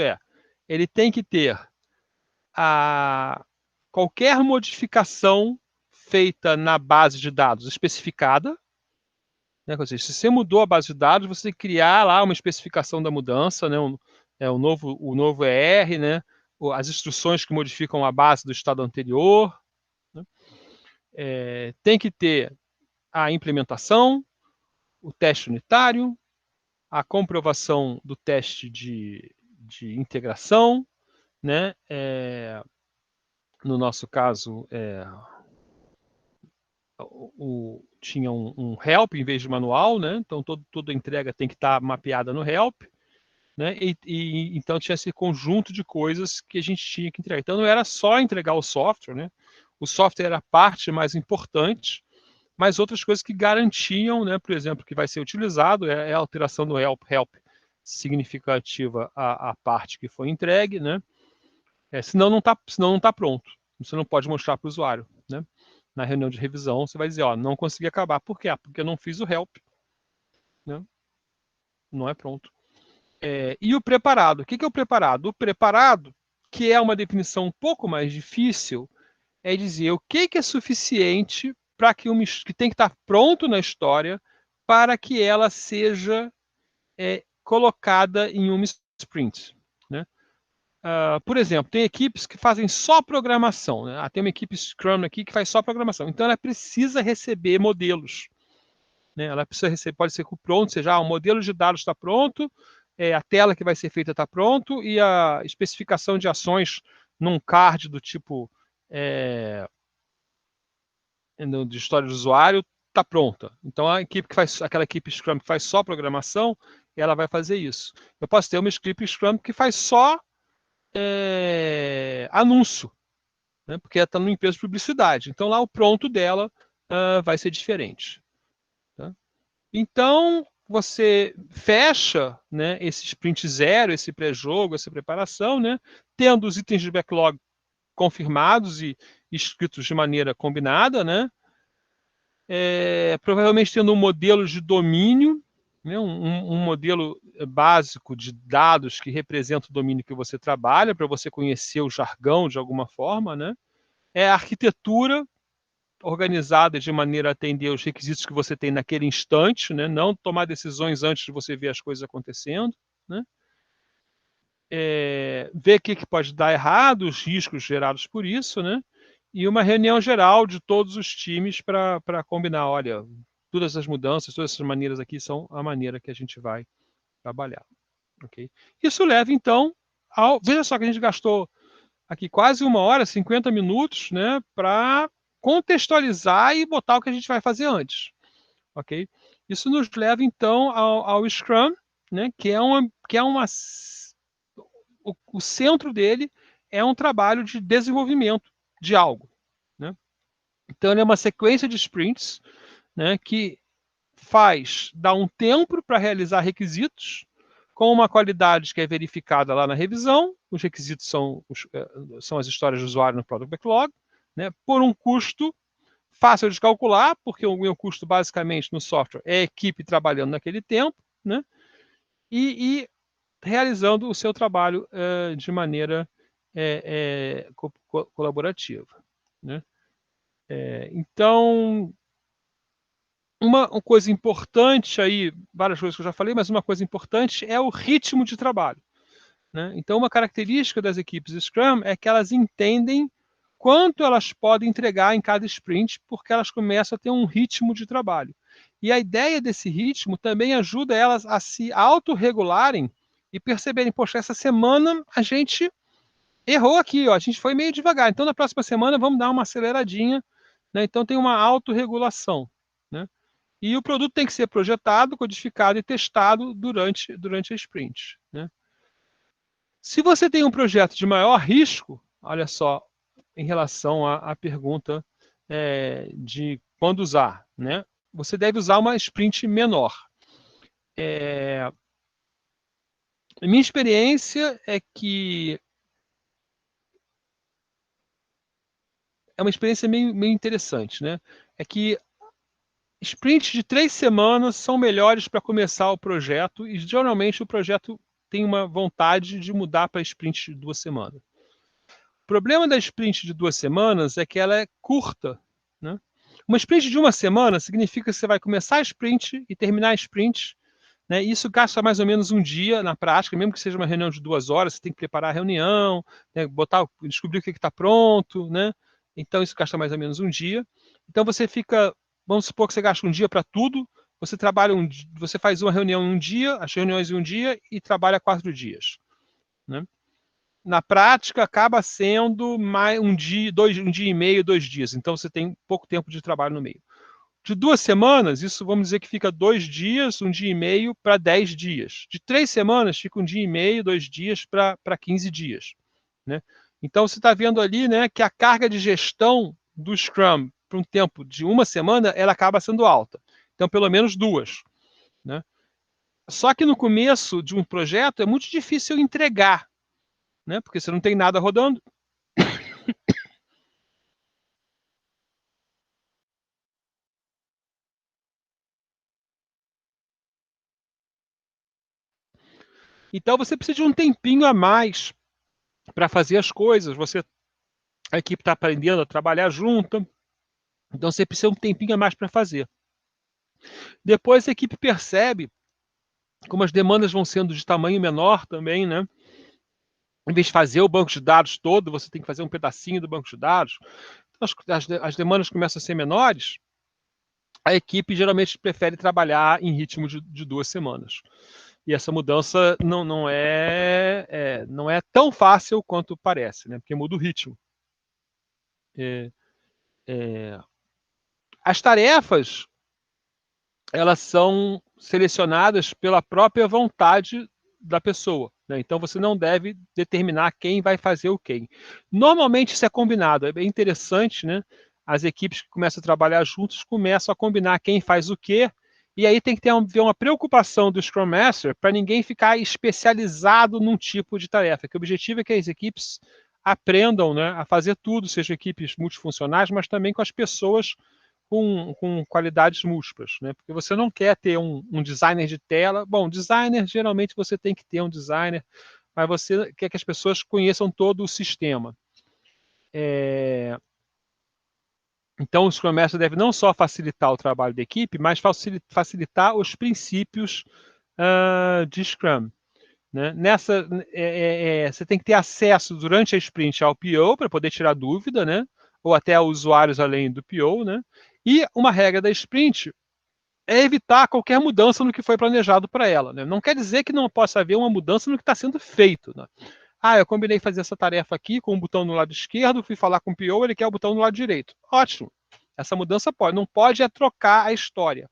ele tem que ter qualquer modificação feita na base de dados especificada, né? Ou seja, se você mudou a base de dados, você tem que criar lá uma especificação da mudança, né? O novo ER, né? As instruções que modificam a base do estado anterior, né? Tem que ter a implementação, o teste unitário, a comprovação do teste de integração, né? No nosso caso, tinha um help em vez de manual, né? Então toda entrega tem que estar mapeada no help, né? Então tinha esse conjunto de coisas que a gente tinha que entregar. Então não era só entregar o software, né? O software era a parte mais importante, mas outras coisas que garantiam, né? Por exemplo, que vai ser utilizado é a alteração do help significativa à parte que foi entregue, né? Senão não está pronto. Você não pode mostrar para o usuário, né? Na reunião de revisão, você vai dizer, ó, não consegui acabar. Por quê? Porque eu não fiz o help, né? Não é pronto. E o preparado? O que é o preparado? O preparado, que é uma definição um pouco mais difícil, é dizer o que é suficiente para que tem que estar pronto na história para que ela seja colocada em uma sprint, né? Por exemplo, tem equipes que fazem só programação, né? Tem uma equipe Scrum aqui que faz só programação. Então, ela precisa receber modelos, né? Ela precisa receber, pode ser pronto, seja, o modelo de dados está pronto, a tela que vai ser feita está pronto e a especificação de ações num card do tipo de história do usuário está pronta. Então, aquela equipe Scrum que faz só programação, ela vai fazer isso. Eu posso ter uma equipe Scrum que faz só anúncio, né? Porque ela está numa empresa de publicidade. Então, lá o pronto dela vai ser diferente. Tá? Então, você fecha, né, esse sprint zero, esse pré-jogo, essa preparação, né, tendo os itens de backlog confirmados e escritos de maneira combinada, né, provavelmente tendo um modelo de domínio, né, um modelo básico de dados que representa o domínio que você trabalha, para você conhecer o jargão de alguma forma, né? A arquitetura organizada de maneira a atender os requisitos que você tem naquele instante, né? Não tomar decisões antes de você ver as coisas acontecendo, né? Ver o que pode dar errado, os riscos gerados por isso, né? E uma reunião geral de todos os times para combinar, olha, todas as mudanças, todas essas maneiras aqui são a maneira que a gente vai trabalhar. Okay? Isso leva, então, veja só que a gente gastou aqui quase 1 hora, 50 minutos, né, para contextualizar e botar o que a gente vai fazer antes. Ok? Isso nos leva, então, ao Scrum, né, que é uma o centro dele é um trabalho de desenvolvimento de algo, né? Então, ele é uma sequência de sprints, né, que dá um tempo para realizar requisitos com uma qualidade que é verificada lá na revisão. Os requisitos são as histórias de usuário no Product Backlog, né, por um custo fácil de calcular, porque o meu custo basicamente no software é a equipe trabalhando naquele tempo, né, e realizando o seu trabalho de maneira colaborativa, né? Então, uma coisa importante aí, várias coisas que eu já falei, mas uma coisa importante é o ritmo de trabalho, né? Então, uma característica das equipes Scrum é que elas entendem quanto elas podem entregar em cada sprint, porque elas começam a ter um ritmo de trabalho. E a ideia desse ritmo também ajuda elas a se autorregularem e perceberem, poxa, essa semana a gente errou aqui, ó, a gente foi meio devagar, então na próxima semana vamos dar uma aceleradinha, né? Então tem uma autorregulação, né? E o produto tem que ser projetado, codificado e testado durante a sprint, né? Se você tem um projeto de maior risco, olha só, em relação à pergunta de quando usar, né? Você deve usar uma sprint menor. A minha experiência é que é uma experiência meio interessante, né? É que sprints de 3 semanas são melhores para começar o projeto e geralmente o projeto tem uma vontade de mudar para sprint de 2 semanas. O problema da sprint de 2 semanas é que ela é curta, né? Uma sprint de 1 semana significa que você vai começar a sprint e terminar a sprint, né? Isso gasta mais ou menos um dia na prática, mesmo que seja uma reunião de 2 horas, você tem que preparar a reunião, né? Descobrir o que está pronto, né? Então isso gasta mais ou menos um dia. Então você fica, vamos supor que você gasta um dia para tudo, você faz uma reunião em um dia, as reuniões em um dia e trabalha 4 dias, né? Na prática, acaba sendo mais um dia, um dia e meio, 2 dias. Então, você tem pouco tempo de trabalho no meio. De 2 semanas, isso vamos dizer que fica 2 dias, um dia e meio para 10 dias. De 3 semanas, fica um dia e meio, 2 dias para 15 dias, né? Então, você está vendo ali, né, que a carga de gestão do Scrum para um tempo de 1 semana, ela acaba sendo alta. Então, pelo menos 2, né? Só que no começo de um projeto é muito difícil entregar, né? Porque você não tem nada rodando. Então você precisa de um tempinho a mais para fazer as coisas. A equipe está aprendendo a trabalhar junto, então você precisa de um tempinho a mais para fazer. Depois a equipe percebe como as demandas vão sendo de tamanho menor também, né? Em vez de fazer o banco de dados todo, você tem que fazer um pedacinho do banco de dados. Então, as demandas começam a ser menores. A equipe geralmente prefere trabalhar em ritmo de 2 semanas. E essa mudança não é tão fácil quanto parece, né? Porque muda o ritmo. As tarefas, elas são selecionadas pela própria vontade da pessoa, né? Então você não deve determinar quem vai fazer o quê. Normalmente isso é combinado, é bem interessante, né? As equipes que começam a trabalhar juntos começam a combinar quem faz o quê, e aí tem que ter uma preocupação do Scrum Master para ninguém ficar especializado num tipo de tarefa, que o objetivo é que as equipes aprendam, né, a fazer tudo, sejam equipes multifuncionais, mas também com as pessoas com qualidades múltiplas, né? Porque você não quer ter um designer de tela. Bom, designer, geralmente você tem que ter um designer, mas você quer que as pessoas conheçam todo o sistema. Então, o Scrum Master deve não só facilitar o trabalho da equipe, mas facilitar os princípios de Scrum, né? Você tem que ter acesso durante a sprint ao PO para poder tirar dúvida, né? Ou até a usuários além do PO, né? E uma regra da sprint é evitar qualquer mudança no que foi planejado para ela, né? Não quer dizer que não possa haver uma mudança no que está sendo feito, né? Ah, eu combinei fazer essa tarefa aqui com o botão no lado esquerdo, fui falar com o PO, ele quer o botão no lado direito. Ótimo. Essa mudança pode. Não pode é trocar a história.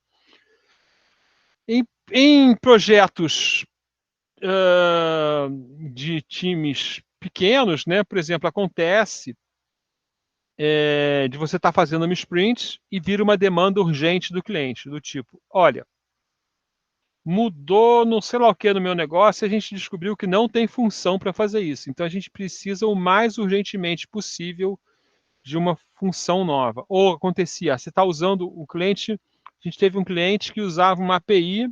Em projetos de times pequenos, né? Por exemplo, acontece de você estar fazendo uma sprint e vir uma demanda urgente do cliente, do tipo, olha, mudou não sei lá o que no meu negócio e a gente descobriu que não tem função para fazer isso. Então a gente precisa o mais urgentemente possível de uma função nova. Ou acontecia, você está usando o cliente, a gente teve um cliente que usava uma API,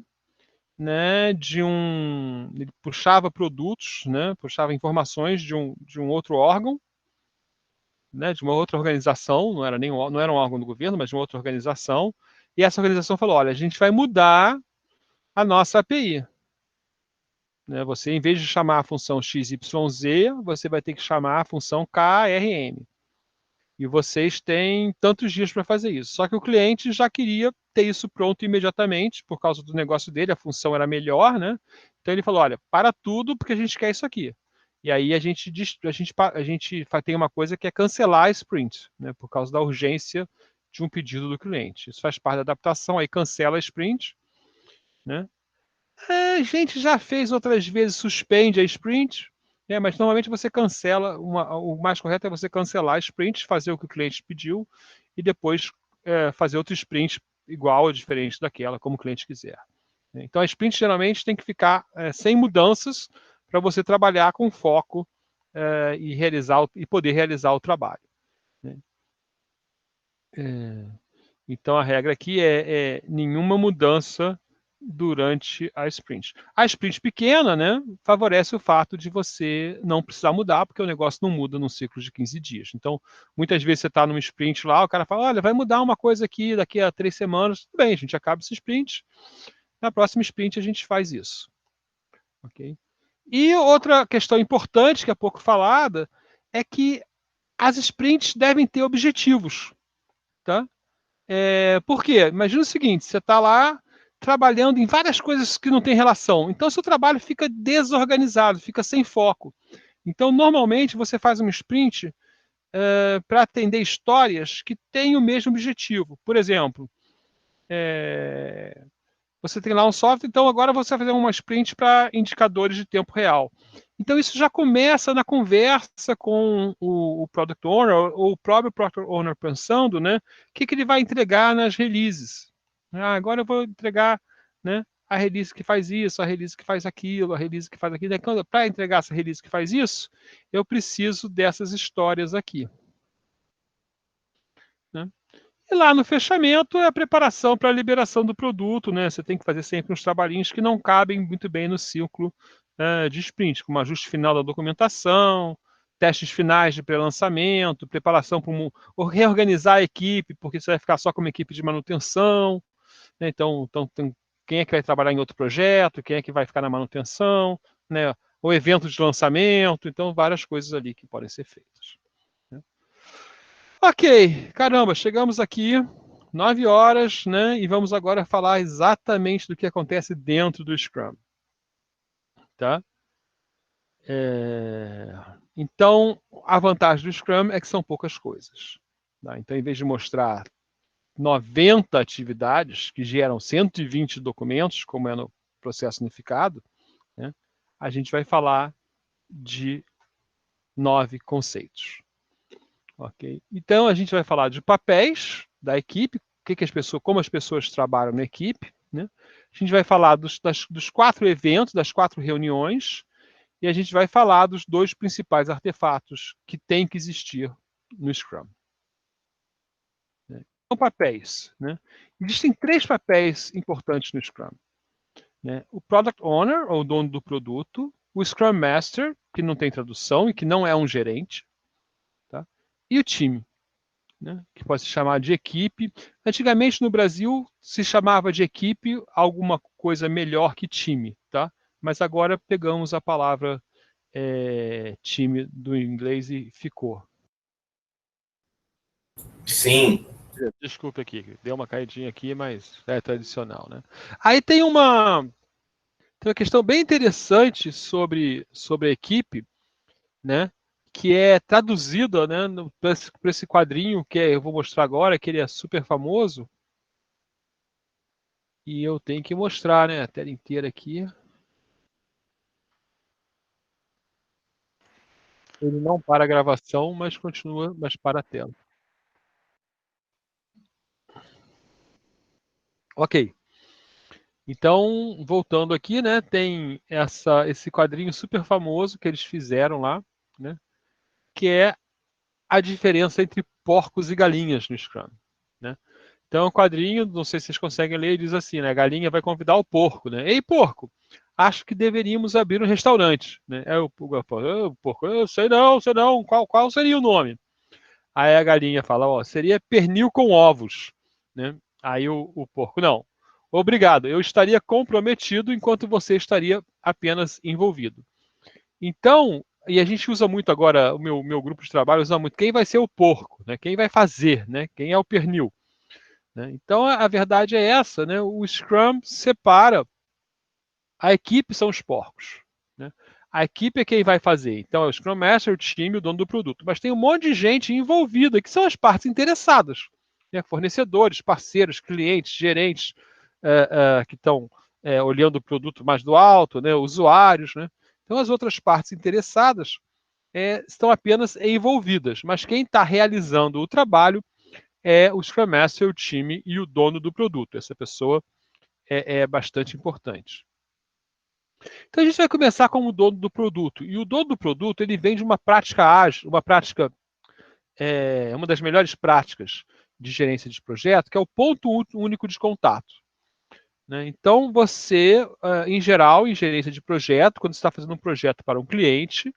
né, ele puxava produtos, né, puxava informações de um outro órgão, né, de uma outra organização, não era um órgão do governo, mas de uma outra organização, e essa organização falou, olha, a gente vai mudar a nossa API. Né? Você, em vez de chamar a função XYZ, você vai ter que chamar a função KRM. E vocês têm tantos dias para fazer isso. Só que o cliente já queria ter isso pronto imediatamente, por causa do negócio dele, a função era melhor, né? Então ele falou: olha, para tudo, porque a gente quer isso aqui. E aí a gente tem uma coisa que é cancelar a sprint, né? Por causa da urgência de um pedido do cliente. Isso faz parte da adaptação, aí cancela a sprint, né? A gente já fez outras vezes, suspende a sprint, né, mas normalmente você cancela, o mais correto é você cancelar a sprint, fazer o que o cliente pediu e depois fazer outro sprint igual ou diferente daquela, como o cliente quiser. Então a sprint geralmente tem que ficar sem mudanças para você trabalhar com foco e poder realizar o trabalho. Né? Então a regra aqui é nenhuma mudança durante a sprint. A sprint pequena, né, favorece o fato de você não precisar mudar, porque o negócio não muda num ciclo de 15 dias. Então, muitas vezes você está num sprint lá, o cara fala, olha, vai mudar uma coisa aqui daqui a 3 semanas. Tudo bem, a gente acaba esse sprint. Na próxima sprint a gente faz isso. Ok? E outra questão importante, que é pouco falada, é que as sprints devem ter objetivos. Tá? Por quê? Imagina o seguinte, você está lá trabalhando em várias coisas que não têm relação. Então, seu trabalho fica desorganizado, fica sem foco. Então, normalmente, você faz um sprint para atender histórias que têm o mesmo objetivo. Por exemplo, você tem lá um software, então agora você vai fazer uma sprint para indicadores de tempo real. Então, isso já começa na conversa com o Product Owner, ou o próprio Product Owner pensando, né, o que ele vai entregar nas releases. Agora eu vou entregar, né, a release que faz isso, a release que faz aquilo, a release que faz aquilo. Para entregar essa release que faz isso, eu preciso dessas histórias aqui. Né? E lá no fechamento é a preparação para a liberação do produto, né? Você tem que fazer sempre uns trabalhinhos que não cabem muito bem no ciclo de sprint, como ajuste final da documentação, testes finais de pré-lançamento, preparação para reorganizar a equipe, porque você vai ficar só com uma equipe de manutenção, né? Então quem é que vai trabalhar em outro projeto, quem é que vai ficar na manutenção, né? O evento de lançamento, então várias coisas ali que podem ser feitas. Né? Ok, caramba, chegamos aqui, 9 horas, né? E vamos agora falar exatamente do que acontece dentro do Scrum, tá? Então, a vantagem do Scrum é que são poucas coisas. Tá? Então, em vez de mostrar 90 atividades que geram 120 documentos, como é no processo unificado, né? A gente vai falar de 9 conceitos. Ok? Então, a gente vai falar de papéis da equipe, como as pessoas trabalham na equipe. Né? A gente vai falar dos 4 eventos, das 4 reuniões, e a gente vai falar dos 2 principais artefatos que têm que existir no Scrum. Né? São papéis. Né? Existem 3 papéis importantes no Scrum. Né? O Product Owner, ou dono do produto, o Scrum Master, que não tem tradução e que não é um gerente, tá? E o time. Né, que pode se chamar de equipe. Antigamente no Brasil se chamava de equipe alguma coisa melhor que time, tá? Mas agora pegamos a palavra time do inglês e ficou. Sim. Desculpa aqui, deu uma caidinha aqui, mas é tradicional, né? Aí tem uma questão bem interessante sobre a equipe, né? Que é traduzida, né, para esse quadrinho eu vou mostrar agora, que ele é super famoso. E eu tenho que mostrar, né, a tela inteira aqui. Ele não para a gravação, mas continua, mas para a tela. Ok. Então, voltando aqui, né, tem esse quadrinho super famoso que eles fizeram lá, né, que é a diferença entre porcos e galinhas no Scrum, né? Então, o quadrinho, não sei se vocês conseguem ler, diz assim, né, a galinha vai convidar o porco, né? Ei, porco, acho que deveríamos abrir um restaurante, né? É o porco, eu sei não, qual seria o nome? Aí a galinha fala, ó, seria pernil com ovos, né? Aí o porco, não. Obrigado, eu estaria comprometido enquanto você estaria apenas envolvido. Então, e a gente usa muito agora, o meu grupo de trabalho usa muito, quem vai ser o porco, né? Quem vai fazer, né? Quem é o pernil, né? Então, a verdade é essa, né? O Scrum separa, a equipe são os porcos, né? A equipe é quem vai fazer. Então, é o Scrum Master, o time, o dono do produto. Mas tem um monte de gente envolvida, que são as partes interessadas, né? Fornecedores, parceiros, clientes, gerentes, que estão olhando o produto mais do alto, né? Usuários, né? Então, as outras partes interessadas estão apenas envolvidas, mas quem está realizando o trabalho é o Scrum Master, o time e o dono do produto. Essa pessoa é bastante importante. Então a gente vai começar com o dono do produto. E o dono do produto ele vem de uma prática ágil, uma prática, uma das melhores práticas de gerência de projeto, que é o ponto único de contato. Né? Então você, em geral, em gerência de projeto, quando você está fazendo um projeto para um cliente,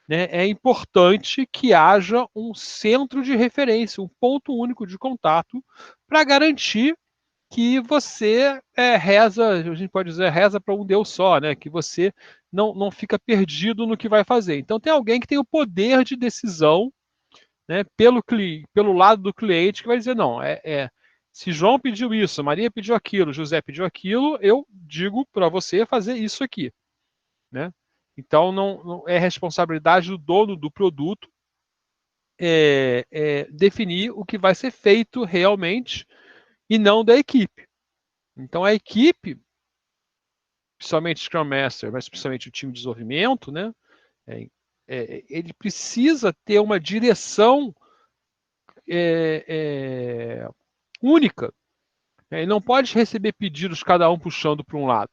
né, é importante que haja um centro de referência, um ponto único de contato, para garantir que você reza, a gente pode dizer, reza para um Deus só, né? Que você não fica perdido no que vai fazer. Então tem alguém que tem o poder de decisão, né, pelo lado do cliente, que vai dizer, não, se João pediu isso, Maria pediu aquilo, José pediu aquilo, eu digo para você fazer isso aqui, né? Então não é responsabilidade do dono do produto definir o que vai ser feito realmente e não da equipe. Então a equipe, principalmente Scrum Master, mas principalmente o time de desenvolvimento, né, ele precisa ter uma direção única. Ele não pode receber pedidos cada um puxando para um lado.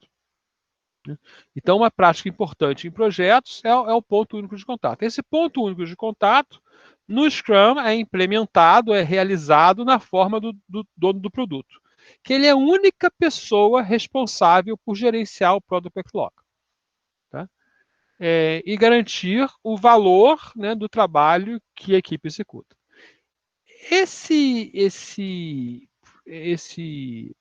Né? Então, uma prática importante em projetos é o ponto único de contato. Esse ponto único de contato, no Scrum, é implementado, é realizado na forma do dono do produto, que ele é a única pessoa responsável por gerenciar o Product Backlog. Tá? E garantir o valor, né, do trabalho que a equipe executa. Esse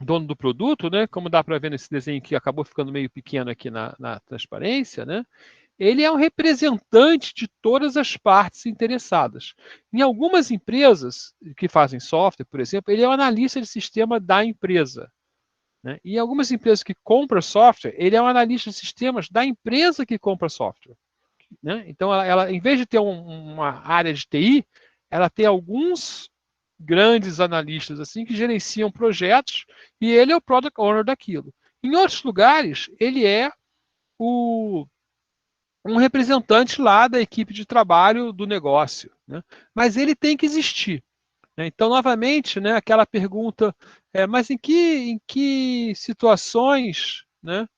dono do produto, né, como dá para ver nesse desenho que acabou ficando meio pequeno aqui na transparência, né, ele é um representante de todas as partes interessadas. Em algumas empresas que fazem software, por exemplo, ele é o analista de sistema da empresa. Né? E em algumas empresas que compram software, ele é um analista de sistemas da empresa que compra software. Né? Então, ela, em vez de ter uma área de TI, ela tem alguns grandes analistas assim que gerenciam projetos e ele é o product owner daquilo. Em outros lugares, ele é um representante lá da equipe de trabalho do negócio. Né? Mas ele tem que existir. Né? Então, novamente, né, aquela pergunta, mas em que situações, né,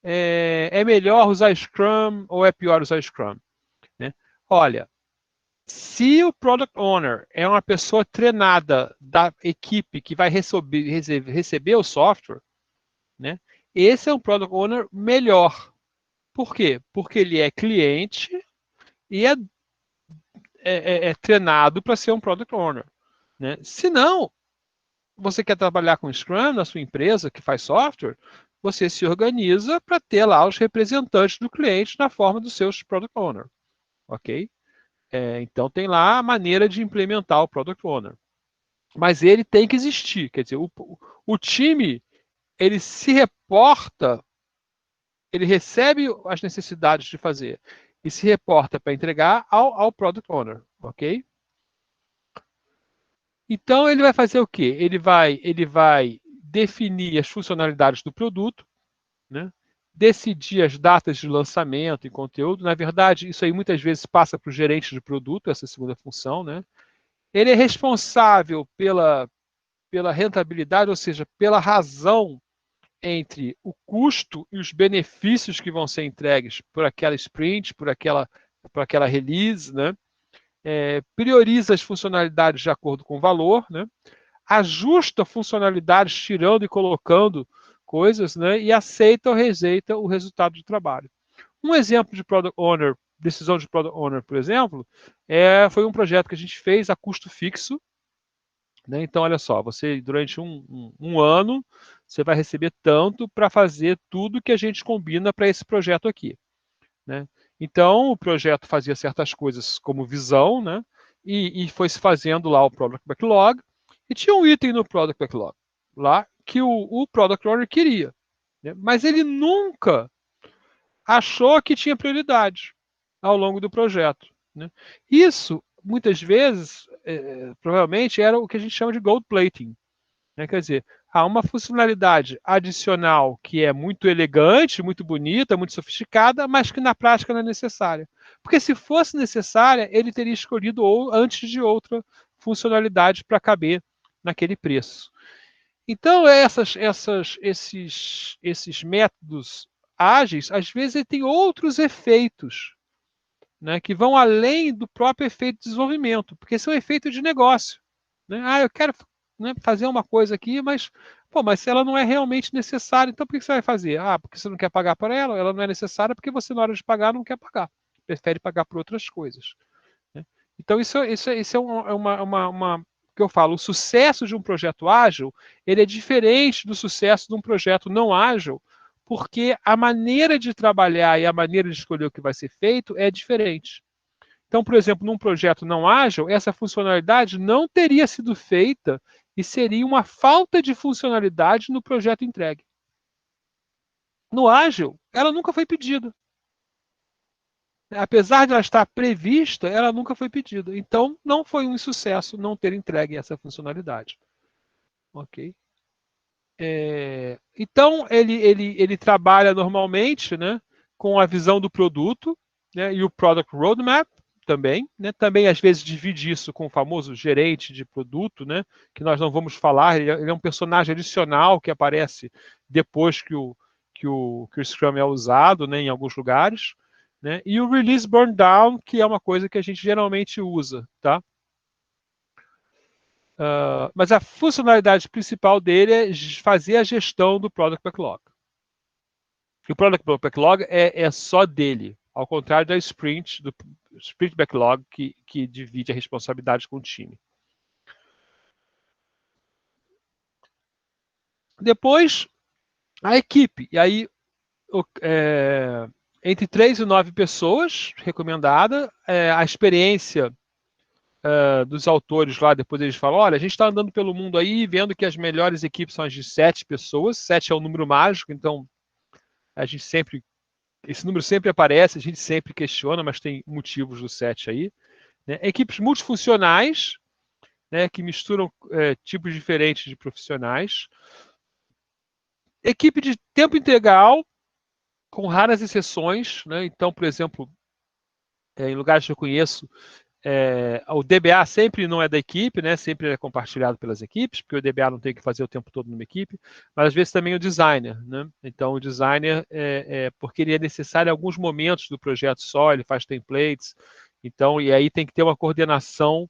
é melhor usar Scrum ou é pior usar Scrum? Né? Olha, se o Product Owner é uma pessoa treinada da equipe que vai receber o software, né, esse é um Product Owner melhor. Por quê? Porque ele é cliente e é treinado para ser um Product Owner. Né? Se não, você quer trabalhar com Scrum na sua empresa que faz software, você se organiza para ter lá os representantes do cliente na forma dos seus Product Owner. Ok? Então tem lá a maneira de implementar o Product Owner. Mas ele tem que existir. Quer dizer, o time ele se reporta, ele recebe as necessidades de fazer e se reporta para entregar ao Product Owner. Ok? Então ele vai fazer o quê? Ele vai definir as funcionalidades do produto, né? decidir as datas de lançamento e conteúdo. Na verdade, isso aí muitas vezes passa para o gerente de produto, essa segunda função, né? Ele é responsável pela rentabilidade, ou seja, pela razão entre o custo e os benefícios que vão ser entregues por aquela sprint, por aquela release, né? Prioriza as funcionalidades de acordo com o valor, né? Ajusta funcionalidades tirando e colocando coisas, né? E aceita ou rejeita o resultado do trabalho. Um exemplo de Product Owner, decisão de Product Owner, por exemplo, foi um projeto que a gente fez a custo fixo, né? Então, olha só, você durante um ano, você vai receber tanto para fazer tudo que a gente combina para esse projeto aqui, né? Então, o projeto fazia certas coisas como visão, né? E foi se fazendo lá o Product Backlog, e tinha um item no Product Backlog lá que o Product Owner queria, né? Mas ele nunca achou que tinha prioridade ao longo do projeto, né? Isso, muitas vezes, provavelmente era o que a gente chama de gold plating, né? Quer dizer, há uma funcionalidade adicional que é muito elegante, muito bonita, muito sofisticada, mas que na prática não é necessária. Porque se fosse necessária, ele teria escolhido antes de outra funcionalidade para caber naquele preço. Então, esses métodos ágeis, às vezes, têm outros efeitos, né, que vão além do próprio efeito de desenvolvimento, porque são efeitos de negócio, né? Eu quero, né, fazer uma coisa aqui, mas se ela não é realmente necessária, então por que você vai fazer? Porque você não quer pagar por ela, ela não é necessária porque você, na hora de pagar, não quer pagar. Prefere pagar por outras coisas, né? Então, isso uma que eu falo, o sucesso de um projeto ágil, ele é diferente do sucesso de um projeto não ágil, porque a maneira de trabalhar e a maneira de escolher o que vai ser feito é diferente. Então, por exemplo, num projeto não ágil, essa funcionalidade não teria sido feita e seria uma falta de funcionalidade no projeto entregue. No ágil, ela nunca foi pedida. Apesar de ela estar prevista, ela nunca foi pedida. Então, não foi um insucesso não ter entregue essa funcionalidade. Ok? Então, ele trabalha normalmente, né, com a visão do produto, né, e o Product Roadmap também. Né, também, às vezes, divide isso com o famoso gerente de produto, né, que nós não vamos falar. Ele é um personagem adicional que aparece depois que o Scrum é usado, né, em alguns lugares. Né, e o Release Burn Down, que é uma coisa que a gente geralmente usa. Tá? Mas a funcionalidade principal dele é fazer a gestão do Product Backlog. E o Product Backlog é só dele, ao contrário do Sprint Backlog, que divide a responsabilidade com o time. Depois, a equipe. E aí, entre 3 e 9 pessoas, recomendada. A experiência dos autores lá, depois eles falam, olha, a gente está andando pelo mundo aí, vendo que as melhores equipes são as de 7 pessoas. 7 é o número mágico, então a gente sempre, esse número sempre aparece, a gente sempre questiona, mas tem motivos do 7 aí. Né? Equipes multifuncionais, né, que misturam tipos diferentes de profissionais. Equipe de tempo integral, com raras exceções. Né? Então, por exemplo, em lugares que eu conheço, o DBA sempre não é da equipe, né? Sempre é compartilhado pelas equipes, porque o DBA não tem que fazer o tempo todo numa equipe, mas às vezes também o designer. Né? Então, o designer, porque ele é necessário em alguns momentos do projeto só, ele faz templates, então, e aí tem que ter uma coordenação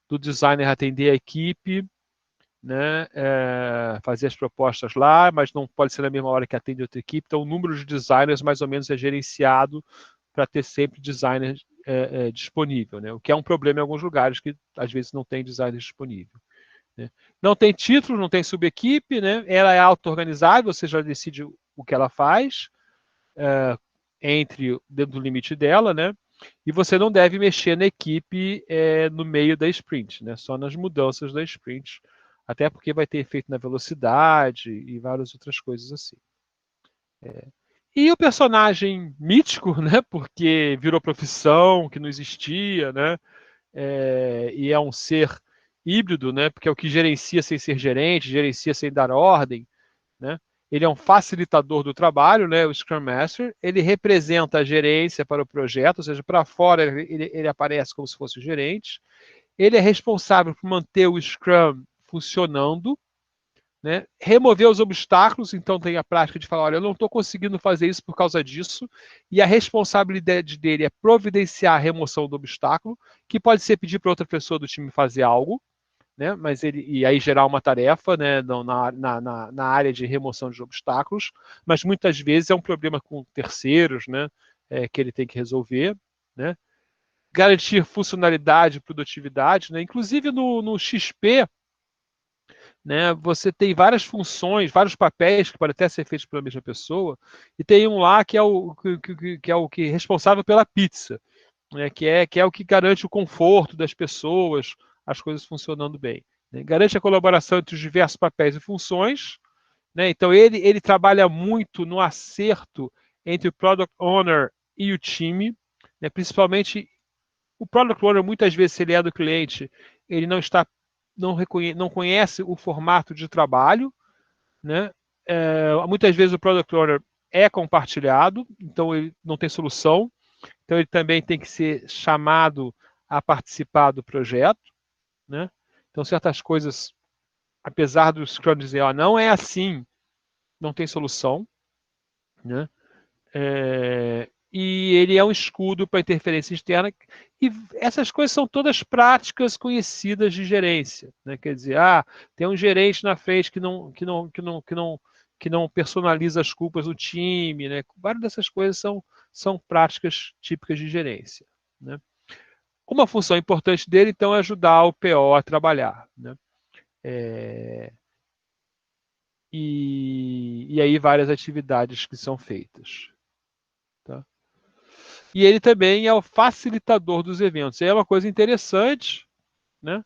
do designer atender a equipe, né? Fazer as propostas lá, mas não pode ser na mesma hora que atende outra equipe, então o número de designers mais ou menos é gerenciado para ter sempre designer disponível, né? O que é um problema em alguns lugares, que às vezes não tem designer disponível. Né? Não tem título, não tem subequipe, né? Ela é auto-organizável, você já decide o que ela faz, dentro do limite dela, né? E você não deve mexer na equipe no meio da sprint, né? Só nas mudanças da sprint, até porque vai ter efeito na velocidade e várias outras coisas assim. E o personagem mítico, né? Porque virou profissão, que não existia, né? E é um ser híbrido, né? Porque é o que gerencia sem ser gerente, gerencia sem dar ordem, né? ele é um facilitador do trabalho, né, o Scrum Master, ele representa a gerência para o projeto, ou seja, para fora ele aparece como se fosse o gerente, ele é responsável por manter o Scrum funcionando, né? Remover os obstáculos, então tem a prática de falar, olha, eu não estou conseguindo fazer isso por causa disso, e a responsabilidade dele é providenciar a remoção do obstáculo, que pode ser pedir para outra pessoa do time fazer algo, né? Mas ele e aí gerar uma tarefa, né? Na área de remoção de obstáculos, mas muitas vezes é um problema com terceiros, né? Que ele tem que resolver, né? Garantir funcionalidade e produtividade, né? Inclusive no XP, né, você tem várias funções, vários papéis que podem até ser feitos pela mesma pessoa, e tem um lá que é o que é responsável pela pizza, né, que é o que garante o conforto das pessoas, as coisas funcionando bem, né? Garante a colaboração entre os diversos papéis e funções, né? Então ele trabalha muito no acerto entre o Product Owner e o time, né? Principalmente o Product Owner, muitas vezes, se ele é do cliente, ele não conhece o formato de trabalho, né? Muitas vezes o Product Owner é compartilhado, então ele não tem solução, então ele também tem que ser chamado a participar do projeto, né? Então certas coisas, apesar do Scrum dizer, ó, não é assim, não tem solução, né? E ele é um escudo para interferência externa. E essas coisas são todas práticas conhecidas de gerência, né? Quer dizer, tem um gerente na frente que não personaliza as culpas do time, né? Várias dessas coisas são práticas típicas de gerência, né? Uma função importante dele, então, é ajudar o PO a trabalhar, né? E aí várias atividades que são feitas, tá? E ele também é o facilitador dos eventos. É uma coisa interessante, né?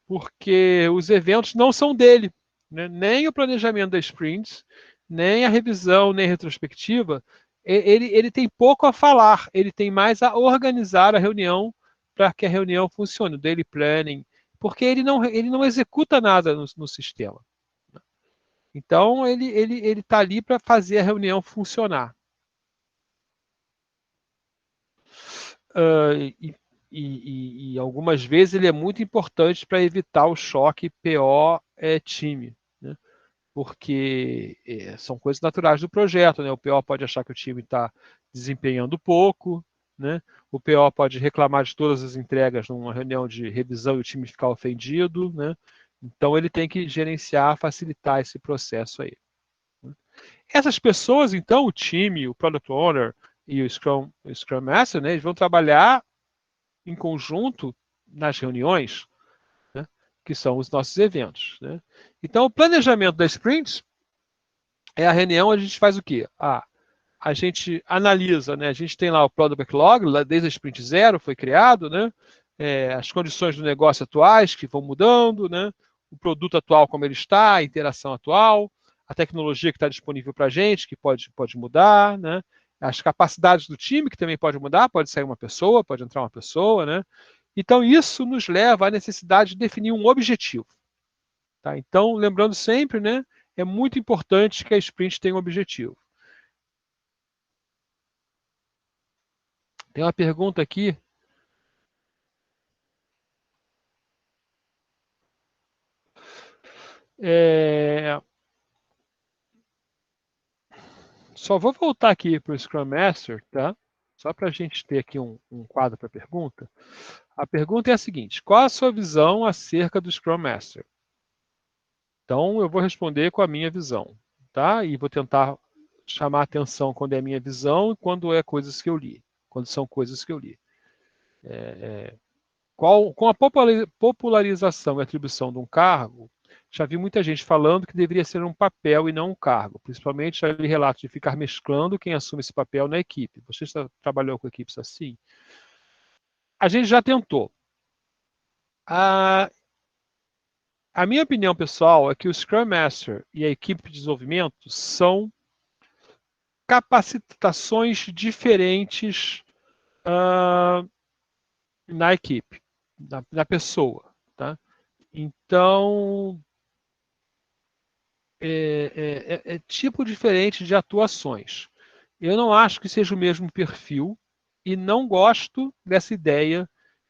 Porque os eventos não são dele, né? Nem o planejamento das sprints, nem a revisão, nem a retrospectiva. Ele tem pouco a falar, ele tem mais a organizar a reunião para que a reunião funcione, o daily planning, porque ele não executa nada no sistema. Então, ele está ali para fazer a reunião funcionar. Uh, e, e algumas vezes ele é muito importante para evitar o choque PO-time, né? Porque são coisas naturais do projeto, né? O PO pode achar que o time está desempenhando pouco, né? O PO pode reclamar de todas as entregas numa reunião de revisão e o time ficar ofendido, né? Então ele tem que gerenciar, facilitar esse processo aí. Essas pessoas, então, o time, o Product Owner e o Scrum Master, né, eles vão trabalhar em conjunto nas reuniões, né, que são os nossos eventos, né? Então, o planejamento das sprints é a reunião onde a gente faz o quê? A gente analisa, né? A gente tem lá o Product Backlog, desde a sprint zero foi criado, né? As condições do negócio atuais que vão mudando, né? O produto atual como ele está, a interação atual, a tecnologia que está disponível para a gente, que pode mudar, né? As capacidades do time, que também pode mudar, pode sair uma pessoa, pode entrar uma pessoa, né? Então, isso nos leva à necessidade de definir um objetivo. Tá? Então, lembrando sempre, né? É muito importante que a sprint tenha um objetivo. Tem uma pergunta aqui. É... Só vou voltar aqui para o Scrum Master, tá? Só para a gente ter aqui um quadro para pergunta. A pergunta é a seguinte: qual a sua visão acerca do Scrum Master? Então, eu vou responder com a minha visão, tá? E vou tentar chamar a atenção quando é a minha visão e quando é coisas que eu li, quando são coisas que eu li. Com a popularização e atribuição de um cargo, já vi muita gente falando que deveria ser um papel e não um cargo. Principalmente já li relatos de ficar mesclando quem assume esse papel na equipe. Você já trabalhou com equipes assim? A gente já tentou. A, a minha opinião pessoal é que o Scrum Master e a equipe de desenvolvimento são capacitações diferentes na equipe, na pessoa. Tá? Então, tipo diferente de atuações. Eu não acho que seja o mesmo perfil e não gosto dessa ideia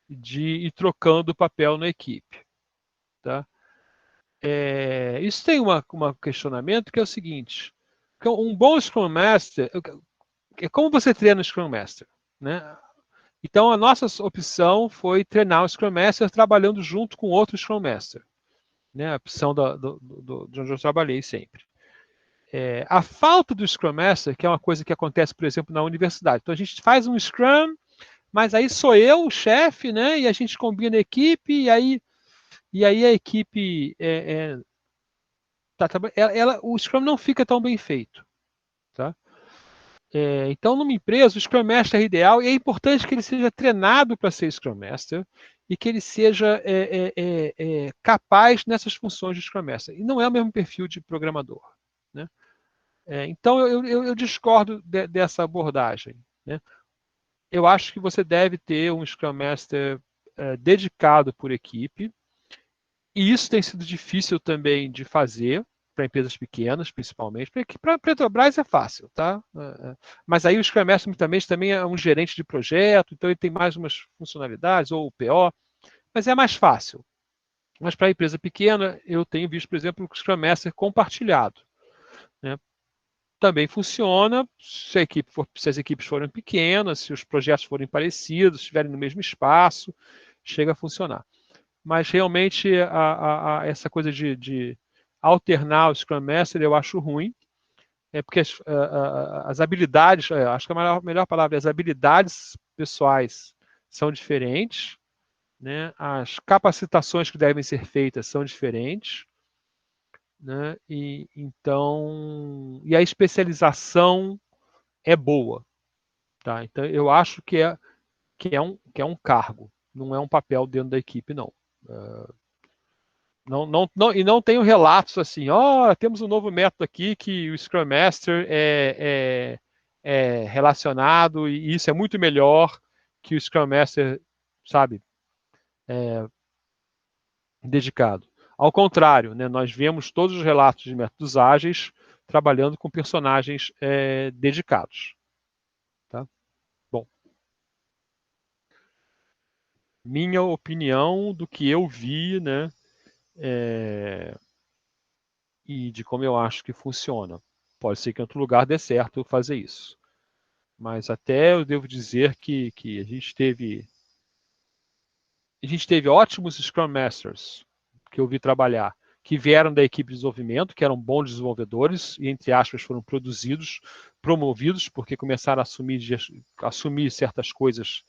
de ir trocando o papel na equipe. Tá? Isso tem um questionamento que é o seguinte: que um bom Scrum Master é como você treina o Scrum Master. Né? Então, a nossa opção foi treinar o Scrum Master trabalhando junto com outro Scrum Master. Né? A opção de onde eu trabalhei sempre. A falta do Scrum Master, que é uma coisa que acontece, por exemplo, na universidade. Então, a gente faz um Scrum, mas aí sou eu, o chefe, né? E a gente combina a equipe, e aí a equipe o Scrum não fica tão bem feito. Tá? Então, numa empresa, o Scrum Master é ideal e é importante que ele seja treinado para ser Scrum Master e que ele seja capaz nessas funções de Scrum Master. E não é o mesmo perfil de programador. Né? Então, eu discordo dessa abordagem. Né? Eu acho que você deve ter um Scrum Master dedicado por equipe, e isso tem sido difícil também de fazer para empresas pequenas, principalmente. Para a Petrobras é fácil, tá? Mas aí o Scrum Master também é um gerente de projeto, então ele tem mais umas funcionalidades, ou o PO, mas é mais fácil. Mas para a empresa pequena, eu tenho visto, por exemplo, o Scrum Master compartilhado. Né? Também funciona se as equipes forem pequenas, se os projetos forem parecidos, estiverem no mesmo espaço, chega a funcionar. Mas realmente essa coisa de alternar o Scrum Master eu acho ruim, porque as habilidades, acho que a melhor palavra é as habilidades pessoais são diferentes, né? As capacitações que devem ser feitas são diferentes, né? E a especialização é boa, tá? Então eu acho que é um cargo, não é um papel dentro da equipe, não. E não tenho relatos assim, temos um novo método aqui que o Scrum Master é relacionado e isso é muito melhor que o Scrum Master, sabe, dedicado. Ao contrário, né, nós vemos todos os relatos de métodos ágeis trabalhando com personagens dedicados. Tá? Bom, minha opinião do que eu vi, né, e de como eu acho que funciona. Pode ser que em outro lugar dê certo fazer isso. Mas até eu devo dizer que a gente teve ótimos Scrum Masters que eu vi trabalhar, que vieram da equipe de desenvolvimento, que eram bons desenvolvedores e, entre aspas, foram promovidos, porque começaram a assumir certas coisas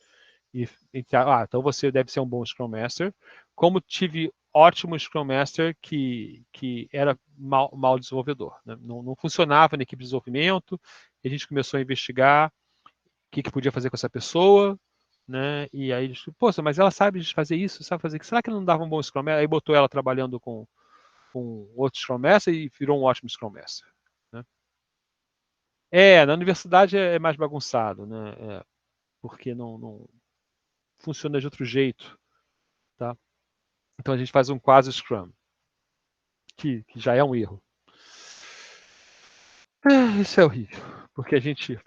e então você deve ser um bom Scrum Master. Como tive ótimo Scrum Master que era mal desenvolvedor. Né? Não funcionava na equipe de desenvolvimento, e a gente começou a investigar o que podia fazer com essa pessoa, né? E aí, poxa, mas ela sabe fazer isso, sabe fazer isso. Será que não dava um bom Scrum Master? Aí botou ela trabalhando com outro Scrum Master e virou um ótimo Scrum Master. Né? Na universidade é mais bagunçado, né? Porque não funciona de outro jeito, tá? Então a gente faz um quase Scrum, que já é um erro. Isso é horrível, porque a gente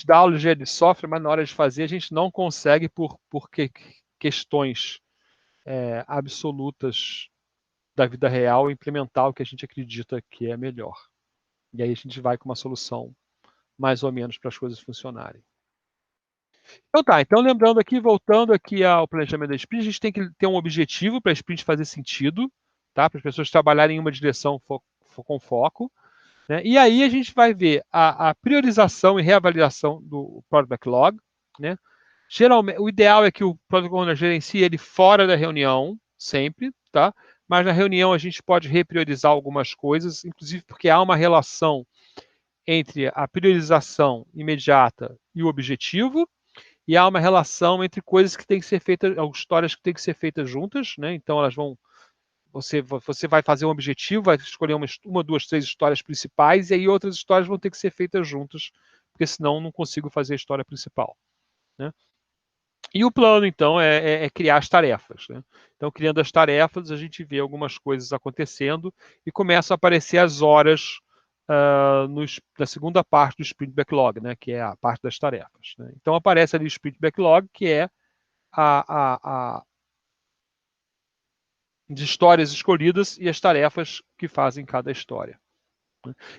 dá aula de engenharia de software, mas na hora de fazer a gente não consegue por questões absolutas da vida real implementar o que a gente acredita que é melhor. E aí a gente vai com uma solução mais ou menos para as coisas funcionarem. Então tá, então lembrando aqui, voltando aqui ao planejamento da sprint, a gente tem que ter um objetivo para a sprint fazer sentido, tá? Para as pessoas trabalharem em uma direção com foco. Né? E aí a gente vai ver a priorização e reavaliação do Product Backlog. Né? Geralmente, o ideal é que o Product Owner gerencie ele fora da reunião, sempre, tá? Mas na reunião a gente pode repriorizar algumas coisas, inclusive porque há uma relação entre a priorização imediata e o objetivo, e há uma relação entre coisas que têm que ser feitas, histórias que têm que ser feitas juntas, né? Então elas vão você vai fazer um objetivo, vai escolher uma, duas, três histórias principais, e aí outras histórias vão ter que ser feitas juntas, porque senão não consigo fazer a história principal. Né? E o plano, então, é criar as tarefas, né? Então, criando as tarefas, a gente vê algumas coisas acontecendo e começam a aparecer as horas na segunda parte do Sprint Backlog, né? Que é a parte das tarefas, né? Então, aparece ali o Sprint Backlog, que é a de histórias escolhidas e as tarefas que fazem cada história.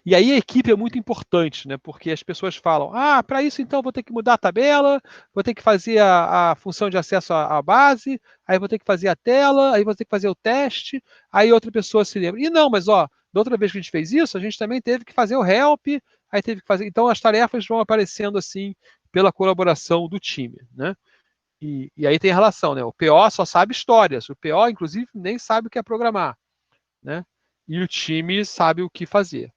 E aí a equipe é muito importante, né? Porque as pessoas falam, para isso então vou ter que mudar a tabela, vou ter que fazer a função de acesso à base, aí vou ter que fazer a tela, aí vou ter que fazer o teste, aí outra pessoa se lembra. E não, mas da outra vez que a gente fez isso, a gente também teve que fazer o help, aí teve que fazer. Então as tarefas vão aparecendo assim pela colaboração do time, né? E aí tem a relação, né? O PO só sabe histórias, o PO, inclusive, nem sabe o que é programar, né? E o time sabe o que fazer.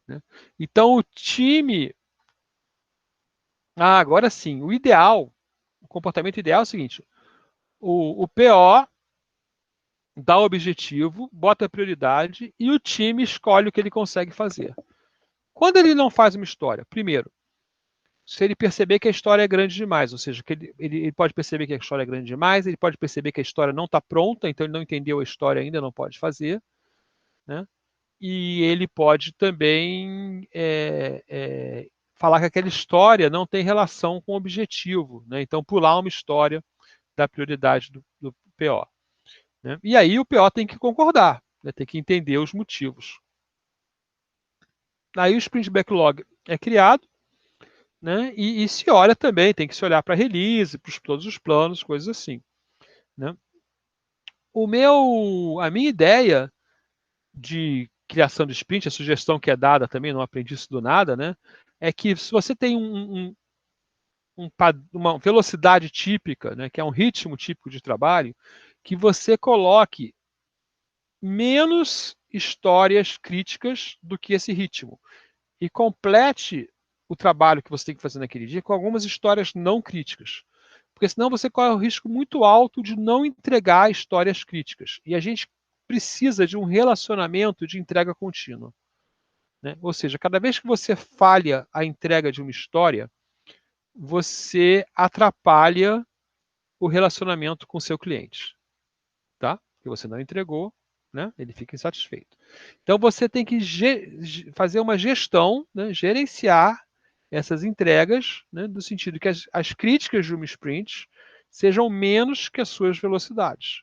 Né? Então, o time. Agora sim, o ideal, o comportamento ideal é o seguinte: o PO dá o objetivo, bota a prioridade e o time escolhe o que ele consegue fazer. Quando ele não faz uma história, primeiro, se ele perceber que a história é grande demais, ou seja, que ele pode perceber que a história é grande demais, ele pode perceber que a história não está pronta, então ele não entendeu a história ainda, não pode fazer, né? E ele pode também falar que aquela história não tem relação com o objetivo, né? Então pular uma história da prioridade do PO. Né? E aí o PO tem que concordar, né? Tem que entender os motivos. Aí o Sprint Backlog é criado, né? E se olha também, tem que se olhar para a release, para todos os planos, coisas assim. Né? A minha ideia de criação de sprint, a sugestão que é dada também, não aprendi isso do nada, né? É que se você tem uma velocidade típica, né, que é um ritmo típico de trabalho, que você coloque menos histórias críticas do que esse ritmo e complete o trabalho que você tem que fazer naquele dia com algumas histórias não críticas. Porque senão você corre o risco muito alto de não entregar histórias críticas. E a gente precisa de um relacionamento de entrega contínua. Né? Ou seja, cada vez que você falha a entrega de uma história, você atrapalha o relacionamento com o seu cliente. Tá? Porque você não entregou, né? Ele fica insatisfeito. Então você tem que fazer uma gestão, né? Gerenciar essas entregas, né? No sentido que as críticas de uma sprint sejam menos que as suas velocidades,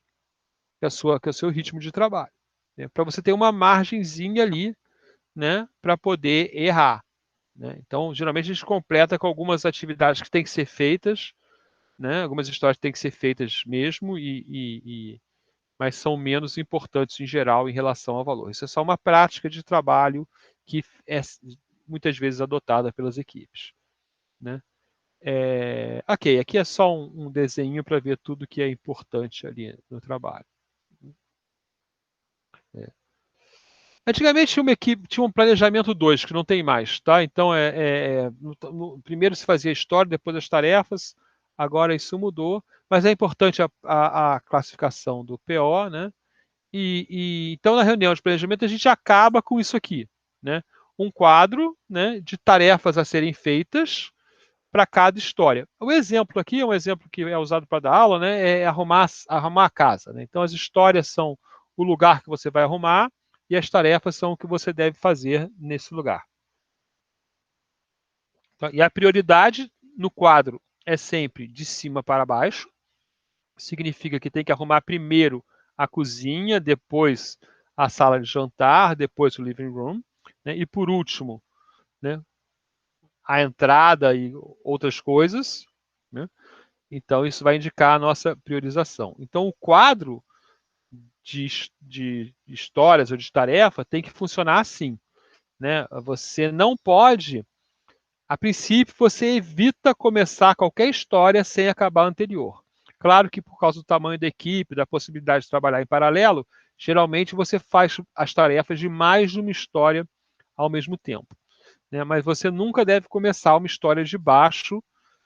que o seu ritmo de trabalho. Né? Para você ter uma margenzinha ali, né? Para poder errar. Né? Então, geralmente a gente completa com algumas atividades que têm que ser feitas, né? Algumas histórias têm que ser feitas mesmo, mas são menos importantes em geral em relação ao valor. Isso é só uma prática de trabalho que é muitas vezes adotada pelas equipes. Né? Ok, aqui é só um desenho para ver tudo que é importante ali no trabalho. É. Antigamente tinha uma equipe, tinha um planejamento 2, que não tem mais, tá? Então primeiro se fazia a história, depois as tarefas, agora isso mudou, mas é importante a classificação do PO, né? Então, na reunião de planejamento, a gente acaba com isso aqui, né? Um quadro, né, de tarefas a serem feitas para cada história. O exemplo aqui é um exemplo que é usado para dar aula, né? É arrumar a casa. Né? Então, as histórias são o lugar que você vai arrumar e as tarefas são o que você deve fazer nesse lugar. Então, e a prioridade no quadro é sempre de cima para baixo. Significa que tem que arrumar primeiro a cozinha, depois a sala de jantar, depois o living room, né? E por último, né, a entrada e outras coisas. Né? Então, isso vai indicar a nossa priorização. Então, o quadro de histórias ou de tarefa tem que funcionar assim. Né? Você não pode, a princípio, você evita começar qualquer história sem acabar a anterior. Claro que por causa do tamanho da equipe, da possibilidade de trabalhar em paralelo, geralmente você faz as tarefas de mais de uma história ao mesmo tempo. Né? Mas você nunca deve começar uma história de baixo